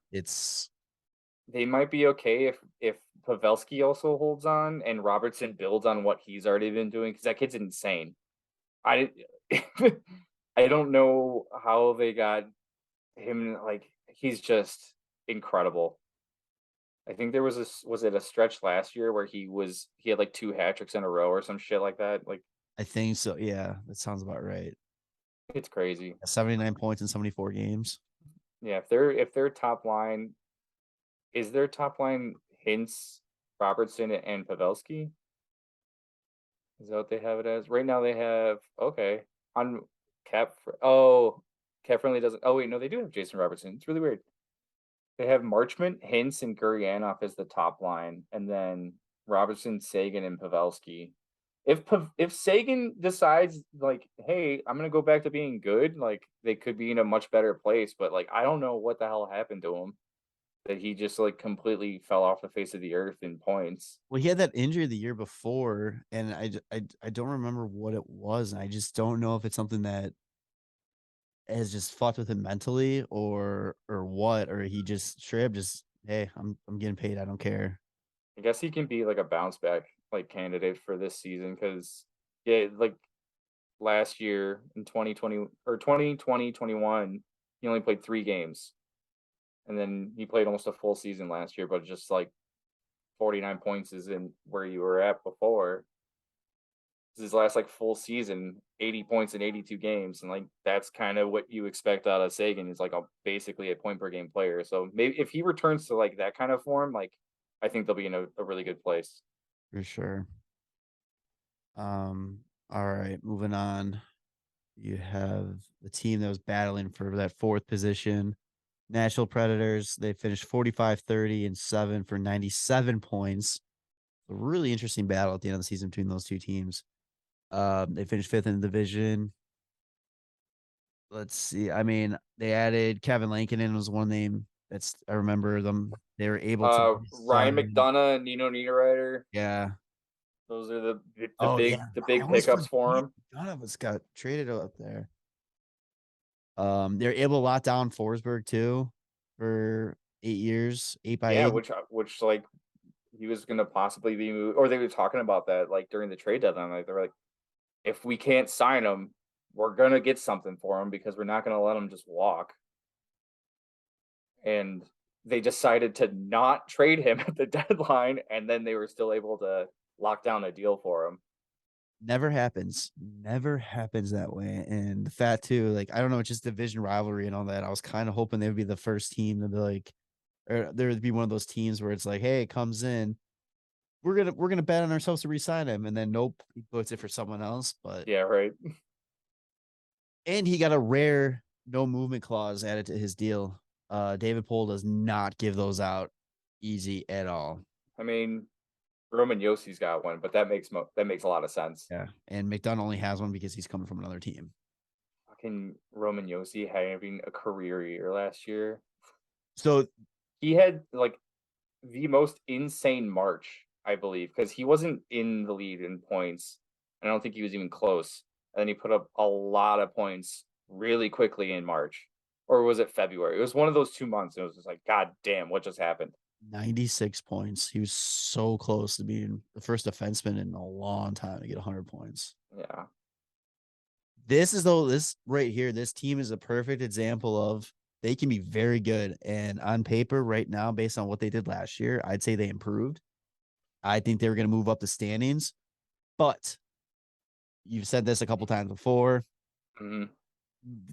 they might be okay if Pavelski also holds on and Robertson builds on what he's already been doing because that kid's insane. I don't know how they got him. Like he's just incredible. I think there was a stretch last year where he had like 2 hat tricks in a row or some shit like that. Like I think so. Yeah, that sounds about right. It's crazy. 79 points in 74 games. Yeah, if their top line is their top line Hintz, Robertson, and Pavelski. Is that what they have it as? Right now they have on cap. Cap friendly doesn't. Oh wait, no, they do have Jason Robertson. It's really weird. They have Marchment, Hintz, and Gurianov as the top line, and then Robertson, Sagan, and Pavelski. If Sagan decides like, hey, I'm gonna go back to being good, like they could be in a much better place. But like, I don't know what the hell happened to him. that he just like completely fell off the face of the earth in points. Well, he had that injury the year before, and I don't remember what it was, and I just don't know if it's something that has just fucked with him mentally or what, or he just straight up just, hey, I'm getting paid, I don't care. I guess he can be like a bounce back like candidate for this season because yeah, like last year in 2020 or 2021, he only played 3 games. And then he played almost a full season last year, but just like 49 points isn't where you were at before. His last like full season, 80 points in 82 games, and like that's kind of what you expect out of Sagan. He's like basically a point per game player. So maybe if he returns to like that kind of form, like I think they'll be in a really good place. For sure. All right, moving on. You have the team that was battling for that fourth position. Nashville Predators, they finished 45-30-7 for 97 points. A really interesting battle at the end of the season between those two teams. They finished fifth in the division. Let's see. I mean, they added Kevin Lankinen was one name that's I remember them. They were able to Ryan McDonough, Nino Niederreiter. Yeah. Those are the Oh big yeah. the I big always pickups for forget him. None of us got traded up there. They're able to lock down Forsberg too for 8 years, 8 by Yeah, 8. which like he was gonna possibly be moved, or they were talking about that like during the trade deadline. Like they're like, if we can't sign him, we're gonna get something for him because we're not gonna let him just walk. And they decided to not trade him at the deadline, and then they were still able to lock down a deal for him. Never happens. Never happens that way. And the fact too, like I don't know, it's just division rivalry and all that. I was kind of hoping they would be the first team to be like, or there would be one of those teams where it's like, hey, it comes in, we're gonna bet on ourselves to re-sign him, and then nope, he puts it for someone else. But Yeah, right. and he got a rare no movement clause added to his deal. David Pohl does not give those out easy at all. I mean, Roman Yossi's got one, but that makes a lot of sense. Yeah, and McDonough only has one because he's coming from another team. Fucking Roman Yossi having a career year last year. So He had like the most insane March, I believe, because he wasn't in the lead in points. I don't think he was even close. And then he put up a lot of points really quickly in March. Or was it February? It was one of those 2 months. It was just like, God damn, what just happened? 96 points. He was so close to being the first defenseman in a long time to get 100 points. Yeah. This right here, this team is a perfect example of they can be very good. And on paper, right now, based on what they did last year, I'd say they improved. I think they were going to move up the standings. But you've said this a couple times before. Mm-hmm.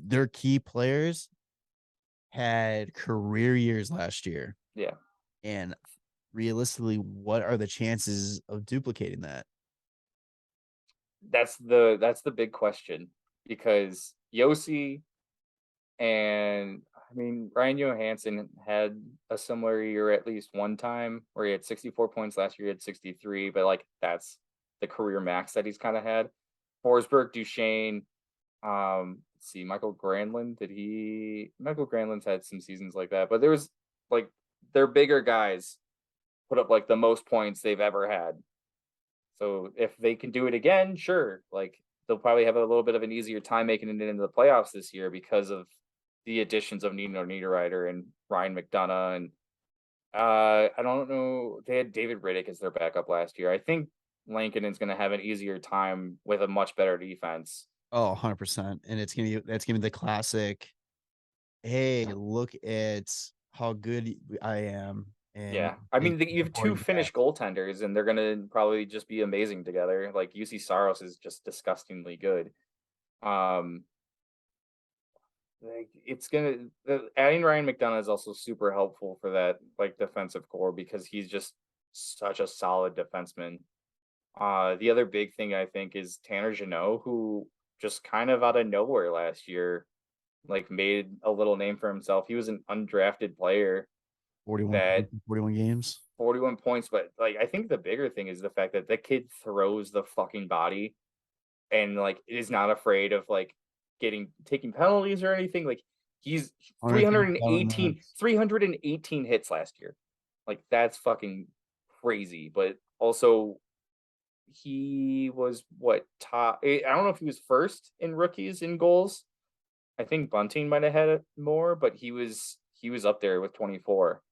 Their key players had career years last year. Yeah. And realistically, what are the chances of duplicating that? That's the big question because Yossi and I mean Ryan Johansson had a similar year at least one time where he had 64 points last year. He had 63, but like that's the career max that he's kind of had. Forsberg, Duchesne, let's see, Michael Granlund. Michael Granlund's had some seasons like that, but there was like their bigger guys put up like the most points they've ever had. So if they can do it again, sure. Like they'll probably have a little bit of an easier time making it into the playoffs this year because of the additions of Nino Niederreiter and Ryan McDonough. And I don't know, they had David Riddick as their backup last year. I think Lankinen's going to have an easier time with a much better defense. Oh, 100%. And that's gonna be the classic. Hey, look at how good I am. And Yeah, I mean, you have two Finnish goaltenders, and they're gonna probably just be amazing together. Like UC Saros is just disgustingly good. Like it's gonna adding Ryan McDonough is also super helpful for that like defensive core because he's just such a solid defenseman. The other big thing I think is Tanner Jeannot, who just kind of out of nowhere last year, like made a little name for himself. He was an undrafted player 41 games. 41 points, but like I think the bigger thing is the fact that the kid throws the fucking body and like is not afraid of like taking penalties or anything. Like He's 150 318 hits last year. Like, that's fucking crazy. But also, he was top. I don't know if he was first in rookies in goals. I think Bunting might have had more, but he was up there with 24.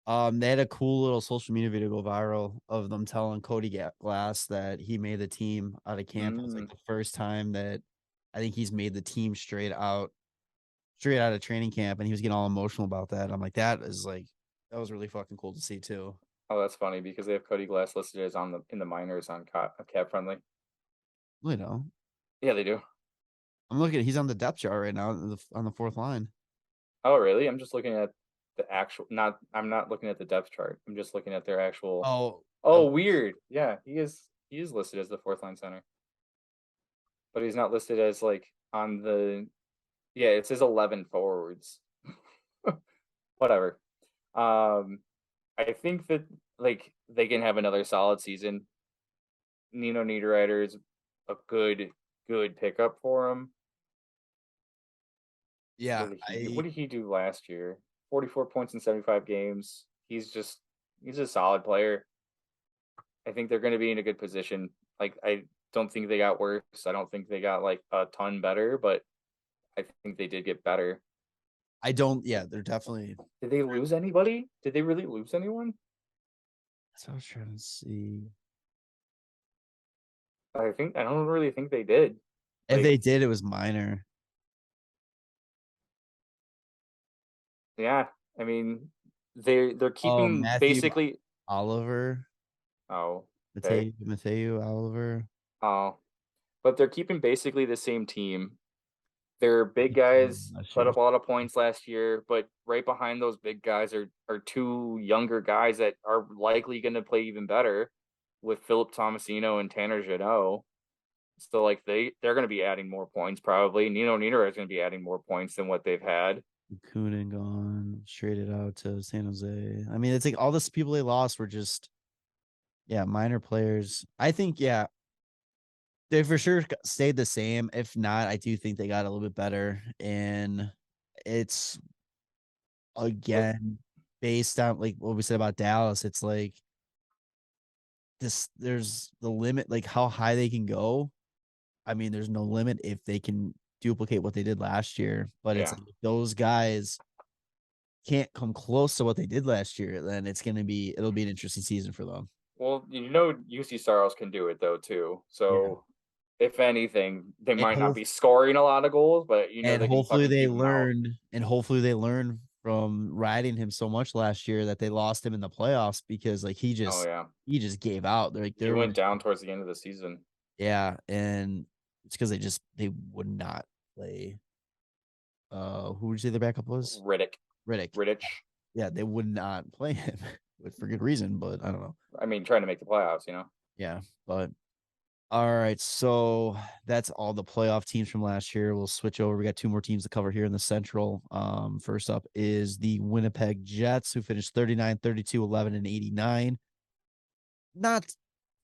They had a cool little social media video go viral of them telling Cody Glass that he made the team out of camp. It was like the first time that I think he's made the team straight out of training camp, and he was getting all emotional about that. I'm like, that was really fucking cool to see too. Oh, that's funny because they have Cody Glass listed as in the minors on cap friendly. You know, Yeah, they do. I'm looking. He's on the depth chart right now on the fourth line. Oh, really? I'm just looking at the actual. I'm not looking at the depth chart. I'm just looking at their actual. Oh, weird. Yeah, he is listed as the fourth line center, but he's not listed as like on the. Yeah, it says 11 forwards. Whatever. I think that like they can have another solid season. Nino Niederreiter is a good pickup for him. Yeah, what did he do last year? 44 points in 75 games. He's a solid player. I think they're going to be in a good position. Like, I don't think they got worse. I don't think they got like a ton better, but I think they did get better. Yeah, they're definitely. Did they lose anybody? Did they really lose anyone? That's what I was trying to see. I don't really think they did. If they did, it was minor. Yeah, I mean, they're keeping basically Oliver. Oh, Matthew Oliver. Oh, but they're keeping basically the same team. Their big guys put up a lot of points last year, but right behind those big guys are two younger guys that are likely going to play even better with Philip Tomasino and Tanner Jeannot. So like they're going to be adding more points probably. Nino Niederreiter is going to be adding more points than what they've had. Kunin gone, traded out to San Jose. I mean, it's like all the people they lost were just, minor players. I think, they for sure stayed the same. If not, I do think they got a little bit better. And it's, again, based on like what we said about Dallas, it's like there's the limit, like how high they can go. I mean, there's no limit if they can duplicate what they did last year, but it's like those guys can't come close to what they did last year, then it'll be an interesting season for them. Well, UC Saros can do it though too. So if anything, they might not be scoring a lot of goals, but they hopefully can they learned, and hopefully they learned from riding him so much last year that they lost him in the playoffs because like he just gave out. He went down towards the end of the season. Yeah, and it's because they would not play. Who would you say the backup was? Rittich. Yeah, they would not play him for good reason, but I don't know. I mean, trying to make the playoffs, Yeah, but all right, so that's all the playoff teams from last year. We'll switch over. We got two more teams to cover here in the Central. First up is the Winnipeg Jets, who finished 39, 32, 11, and 89. Not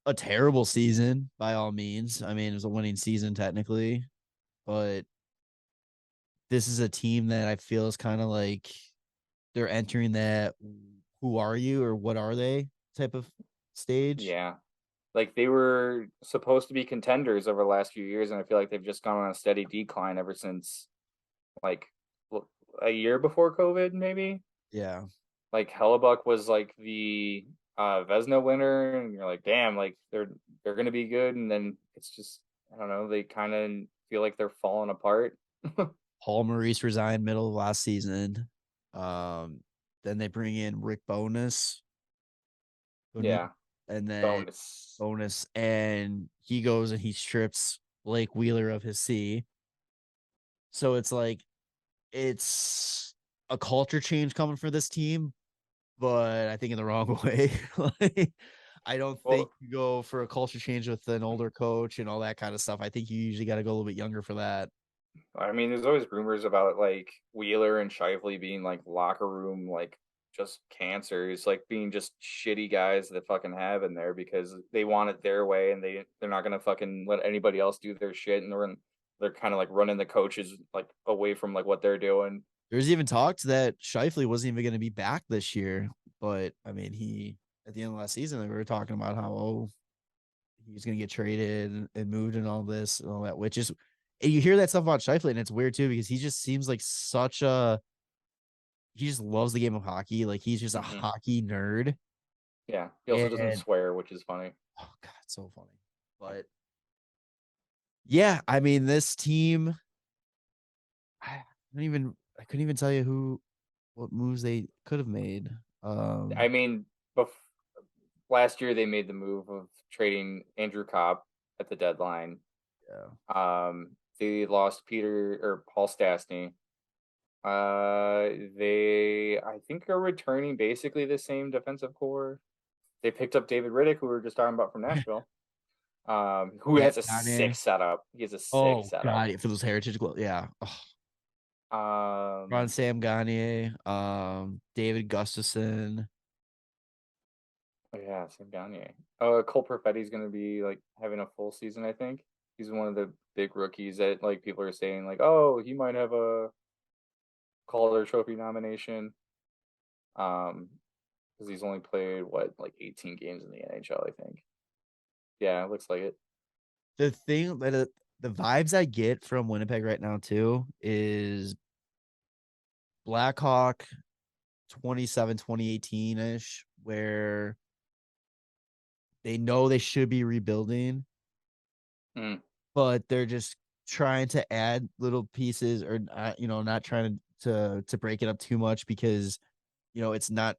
a terrible season by all means. I mean, it was a winning season technically, but this is a team that I feel is kind of like they're entering that who are you or what are they type of stage. Yeah. Like they were supposed to be contenders over the last few years, and I feel like they've just gone on a steady decline ever since like a year before COVID, maybe. Yeah. Like Hellebuck was like the Vezina winner, and you're like, damn, like they're gonna be good, and then it's just I don't know, they kind of feel like they're falling apart. Paul Maurice resigned middle of last season. Then they bring in Rick Bowness. Yeah. And then bonus, and he goes and he strips Blake Wheeler of his C. So it's like it's a culture change coming for this team, but I think in the wrong way. Like, I don't think you go for a culture change with an older coach and all that kind of stuff. I think you usually got to go a little bit younger for that. I mean, there's always rumors about like Wheeler and Shifley being like locker room like just cancers, like being just shitty guys that fucking have in there because they want it their way and they're not gonna fucking let anybody else do their shit, and they're kind of like running the coaches like away from like what they're doing. There's even talks that Scheifele wasn't even going to be back this year, but I mean, he at the end of last season we were talking about how he's going to get traded and moved and all this and all that, which is and you hear that stuff about Scheifele and it's weird too because he just seems like he just loves the game of hockey. Like he's just a hockey nerd. Yeah, he also doesn't swear, which is funny. Oh God, so funny. But yeah, I mean, this team, I couldn't even tell you what moves they could have made. I mean, last year they made the move of trading Andrew Copp at the deadline. Yeah. They lost Paul Stastny. They I think are returning basically the same defensive core. They picked up David Riddick, who we were just talking about from Nashville. Who has a sick setup. He has a sick setup. God, for those heritage gloves. Yeah. Ron Sam Gagne, David Gustafson. Oh yeah, Sam Gagne. Cole Perfetti's gonna be like having a full season, I think. He's one of the big rookies that like people are saying like, oh, he might have a Calder Trophy nomination. Because he's only played like 18 games in the NHL, I think. Yeah, it looks like it. The thing that the vibes I get from Winnipeg right now too is Blackhawk 2018 ish, where they know they should be rebuilding, but they're just trying to add little pieces or not trying to break it up too much because it's not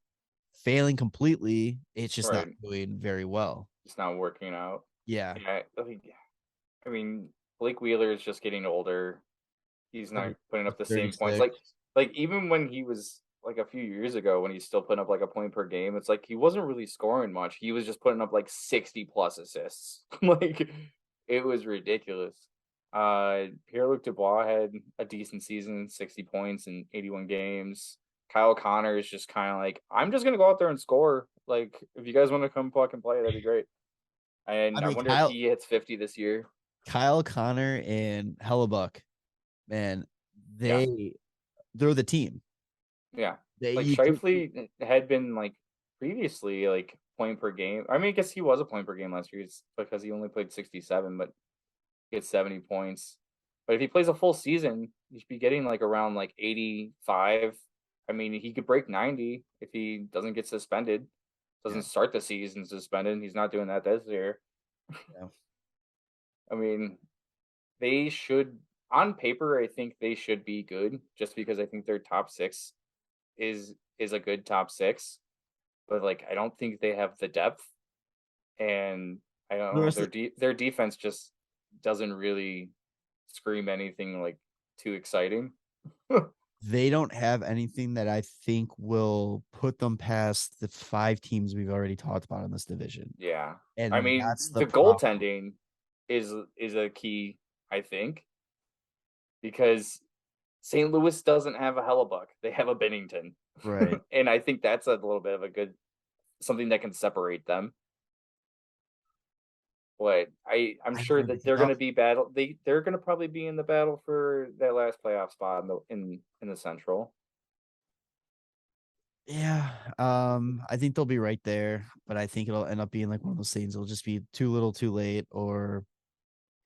failing completely. It's just not doing very well. It's not working out. Yeah. I mean, Blake Wheeler is just getting older. He's not putting up the same 36. points. Like even when he was like a few years ago, when he's still putting up like a point per game, it's like he wasn't really scoring much. He was just putting up like 60 plus assists. Like it was ridiculous. Pierre-Luc Dubois had a decent season, 60 points in 81 games. Kyle Connor is just kind of like, I'm just gonna go out there and score. Like, if you guys want to come fucking play, that'd be great. And I wonder if he hits 50 this year. Kyle Connor and Hellebuck, man, they're the team. Yeah. Like Scheifele had been like previously like point per game. I mean, I guess he was a point per game last year because he only played 67, but he had 70 points. But if he plays a full season, he should be getting like around like 85. I mean, he could break 90 if he doesn't get suspended. Doesn't start the season suspended. He's not doing that this year. Yeah. I mean, they should, on paper, I think they should be good just because I think their top six is a good top six. But like, I don't think they have the depth, and I don't know, their defense just doesn't really scream anything like too exciting. They don't have anything that I think will put them past the 5 teams we've already talked about in this division. Yeah. And I mean, that's the goaltending is a key, I think, because St. Louis doesn't have a Hellebuck. They have a Binnington. Right. And I think that's a little bit of a good something that can separate them. But I'm sure that they're going to be they're going to probably be in the battle for that last playoff spot in the Central. Yeah, I think they'll be right there, but I think it'll end up being like one of those things. It'll just be too little, too late, or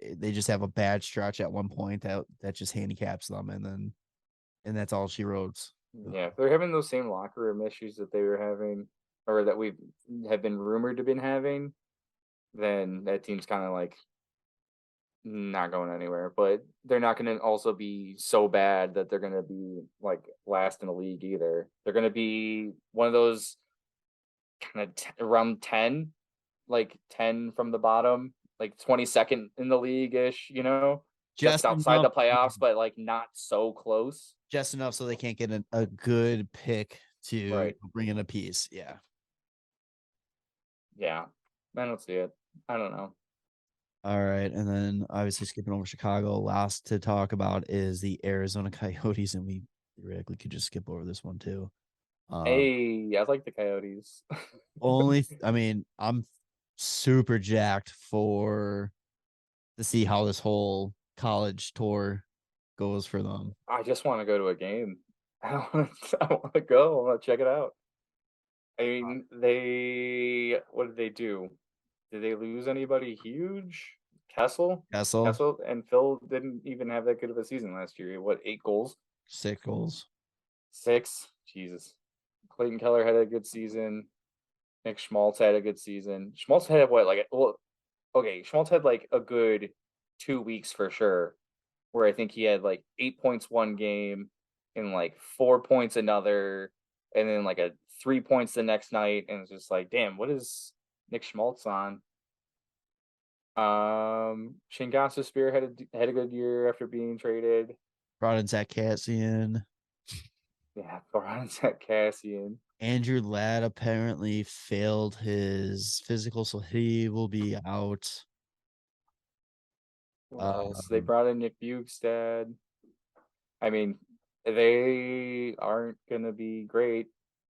they just have a bad stretch at one point that just handicaps them, and that's all she wrote. Yeah, if they're having those same locker room issues that they were having, or that we have been rumored to been having, then that team's kind of like not going anywhere. But they're not going to also be so bad that they're going to be like last in the league either. They're going to be one of those kind of around 10, like 10 from the bottom, like 22nd in the league ish, just outside the playoffs, but like not so close. Just enough so they can't get a good pick to bring in a piece. Yeah. Yeah. I don't see it. I don't know. All right. And then obviously skipping over Chicago, last to talk about is the Arizona Coyotes. And we theoretically could just skip over this one too. Hey, I like the Coyotes. I mean, I'm super jacked to see how this whole college tour goes for them. I just want to go to a game. I want to go. I want to check it out. I mean, what did they do? Did they lose anybody huge? Kessel? Kessel, And Phil didn't even have that good of a season last year. What, 8 goals? 6 goals. 6? Jesus. Clayton Keller had a good season. Nick Schmaltz had a good season. Schmaltz had Schmaltz had like a good 2 weeks for sure, where I think he had like 8 points one game and like 4 points another, and then like a 3 points the next night, and it's just like, damn, what is Nick Schmaltz on? Shingasu Spear had a good year after being traded. Brought in Zach Cassian. Yeah, Brian Zach Cassian. Andrew Ladd apparently failed his physical, so he will be out. They brought in Nick Bugstad. I mean, they aren't gonna be great,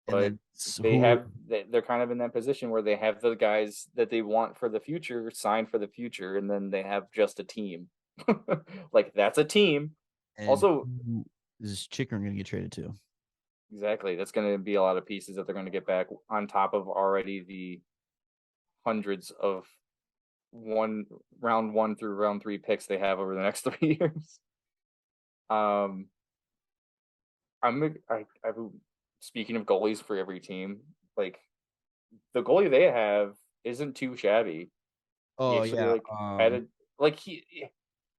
but they're kind of in that position where they have the guys that they want for the future signed for the future, and then they have just a team. Like, that's a team. Also, who is Chicken going to get traded to? Exactly. That's going to be a lot of pieces that they're going to get back on top of already the hundreds of round 1 through round 3 picks they have over the next 3 years. Speaking of goalies for every team, like, the goalie they have isn't too shabby. Oh, he actually,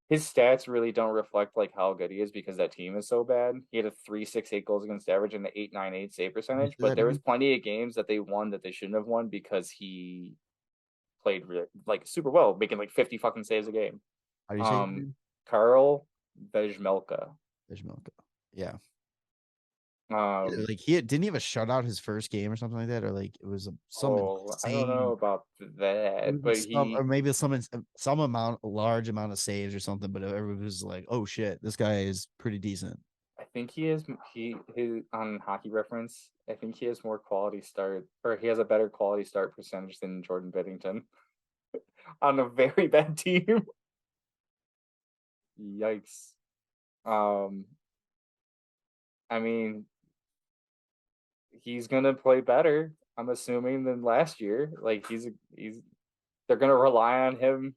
his stats really don't reflect like how good he is, because that team is so bad. He had a 3.68 goals against average and an 8.98 save percentage, but there was plenty of games that they won that they shouldn't have won because he played like super well, making like 50 fucking saves a game. How do you say his name? Karl Vejmelka. Yeah. Like, didn't he have a shutout his first game or something like that, or like it was I don't know about that, but or maybe large amount of saves or something. But everybody was like, "Oh shit, this guy is pretty decent." I think he on Hockey Reference. I think he has more quality start, or he has a better quality start percentage than Jordan Binnington on a very bad team. Yikes. I mean, he's gonna play better, I'm assuming, than last year. Like, they're gonna rely on him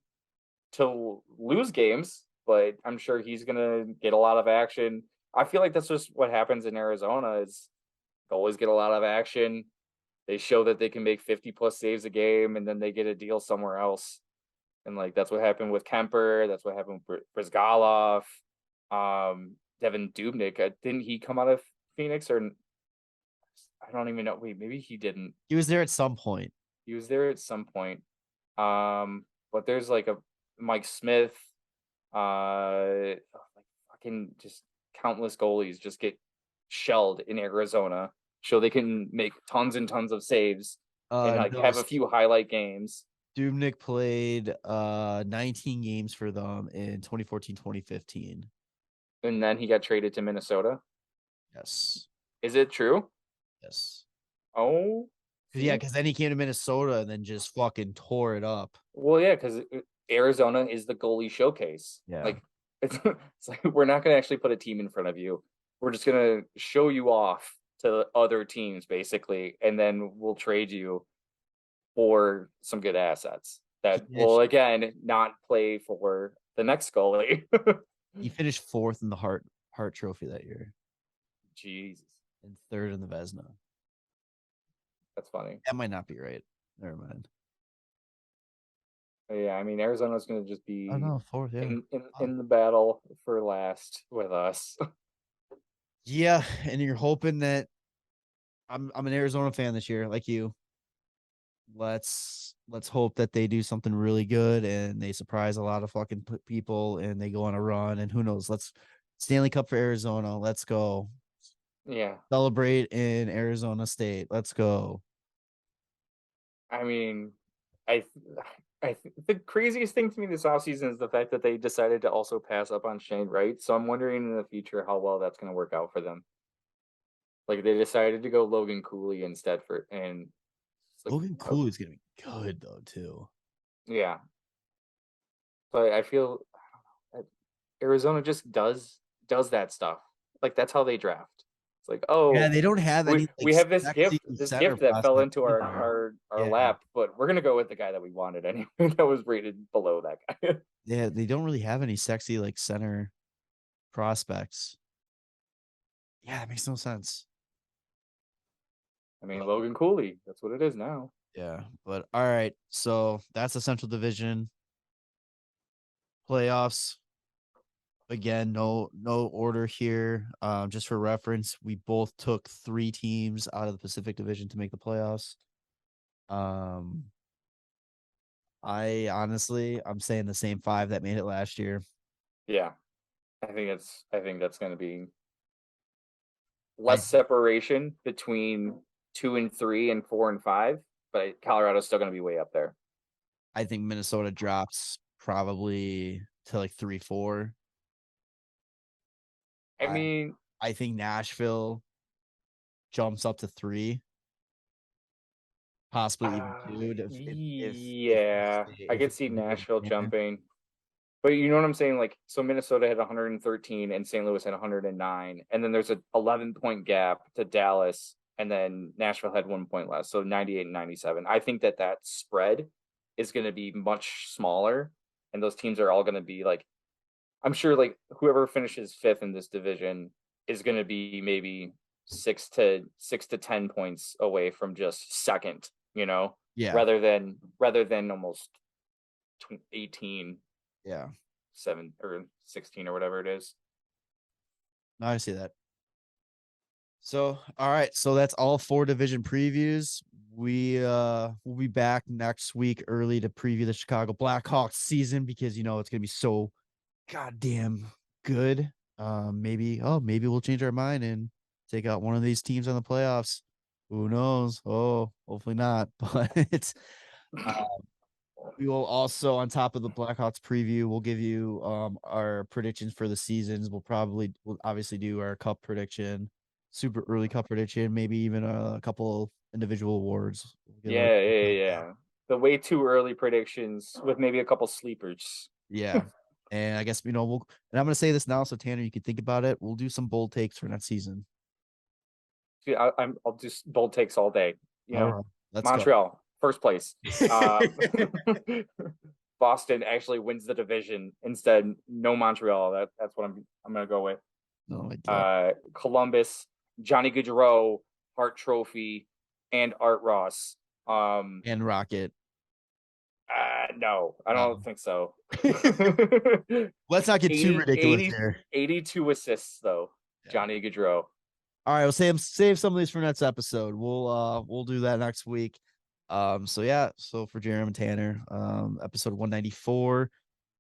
to lose games, but I'm sure he's gonna get a lot of action. I feel like that's just what happens in Arizona, is goalies get a lot of action. They show that they can make 50 plus saves a game, and then they get a deal somewhere else. And like, that's what happened with Kemper. That's what happened with Brizgalov. Devin Dubnyk. Didn't he come out of Phoenix, or I don't even know. Wait, maybe he didn't. He was there at some point. But there's like a Mike Smith, like fucking just countless goalies just get shelled in Arizona, so they can make tons and tons of saves and like have a few highlight games. Dubnyk played 19 games for them in 2014-2015. And then he got traded to Minnesota. Yes. Is it true? Yes. Oh. Yeah, because then he came to Minnesota and then just fucking tore it up. Well, yeah, because Arizona is the goalie showcase. Yeah. Like, it's like, we're not going to actually put a team in front of you. We're just going to show you off to other teams, basically, and then we'll trade you for some good assets that will, again, not play for the next goalie. He finished 4th in the Hart Trophy that year. Jesus. And 3rd in the Vezina. That's funny. That might not be right. Never mind. But yeah, I mean, Arizona's going to just be 4th, yeah. in the battle for last with us. Yeah, and you're hoping that I'm an Arizona fan this year, like you. Let's hope that they do something really good and they surprise a lot of fucking people and they go on a run, and who knows? Stanley Cup for Arizona. Let's go. Yeah. Celebrate in Arizona State. Let's go. I mean, the craziest thing to me this offseason is the fact that they decided to also pass up on Shane Wright. So I'm wondering in the future how well that's going to work out for them. Like, they decided to go Logan Cooley instead Logan Cooley's going to be good though too. Yeah. But I feel, Arizona just does that stuff. Like that's how they draft. It's like, Yeah, oh, they don't have any we have this sexy center gift that fell prospects into either. our Yeah. lap, but we're gonna go with the guy that we wanted anyway. That was rated below that guy. Yeah, they don't really have any sexy center prospects. Yeah, it makes no sense. I mean, Logan Cooley, that's what it is now. Yeah, but all right. So that's the Central Division playoffs. Again, no order here. Just for reference, we both took 3 teams out of the Pacific Division to make the playoffs. I'm saying the same 5 that made it last year. Yeah, I think that's going to be less separation between 2 and 3 and 4 and 5, but Colorado's still going to be way up there. I think Minnesota drops probably to 3-4. I mean, I think Nashville jumps up to 3, possibly even 2. I could see Nashville jumping. But you know what I'm saying? Like, so Minnesota had 113 and St. Louis had 109. And then there's an 11-point gap to Dallas. And then Nashville had 1 point less. So 98 and 97. I think that spread is going to be much smaller. And those teams are all going to be like, I'm sure like whoever finishes 5th in this division is going to be maybe 6 to 10 points away from just second, you know? Yeah. Rather than almost 18. Yeah. 7 or 16 or whatever it is. No, I see that. So, all right. So that's all 4 division previews. We'll be back next week early to preview the Chicago Blackhawks season because, it's going to be so goddamn good. Maybe we'll change our mind and take out one of these teams on the playoffs. Who knows? Oh, hopefully not. But it's we will also, on top of the Blackhawks preview, we'll give you our predictions for the seasons. We'll obviously do our cup prediction, super early cup prediction, maybe even a couple individual awards. Yeah. The way too early predictions with maybe a couple sleepers. Yeah. And I guess, and I'm going to say this now, so Tanner, you can think about it. We'll do some bold takes for next season. Yeah, I'll just bold takes all day. Let's Montreal, go. first place. Boston actually wins the division instead. No Montreal. That's what I'm going to go with. Oh my God. Columbus, Johnny Gaudreau, Hart Trophy, and Art Ross. And Rocket. No, I don't think so. Let's not get too ridiculous here. 82 assists though, yeah. Johnny Gaudreau. All right, we'll save some of these for next episode. We'll do that next week. So for Jarom and Tanner, episode 194.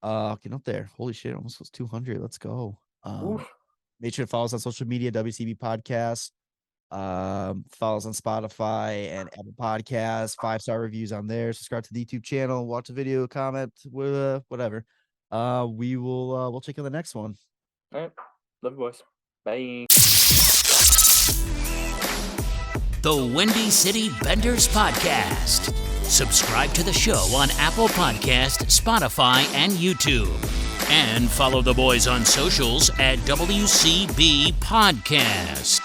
Getting up there. Holy shit, almost was 200. Let's go. Make sure to follow us on social media, WCB Podcast. Follow us on Spotify and Apple Podcasts. 5-star reviews on there. Subscribe to the YouTube channel. Watch the video. Comment. Whatever. We'll check you on the next one. All right. Love you, boys. Bye. The Windy City Benders Podcast. Subscribe to the show on Apple Podcast, Spotify, and YouTube. And follow the boys on socials at WCB Podcast.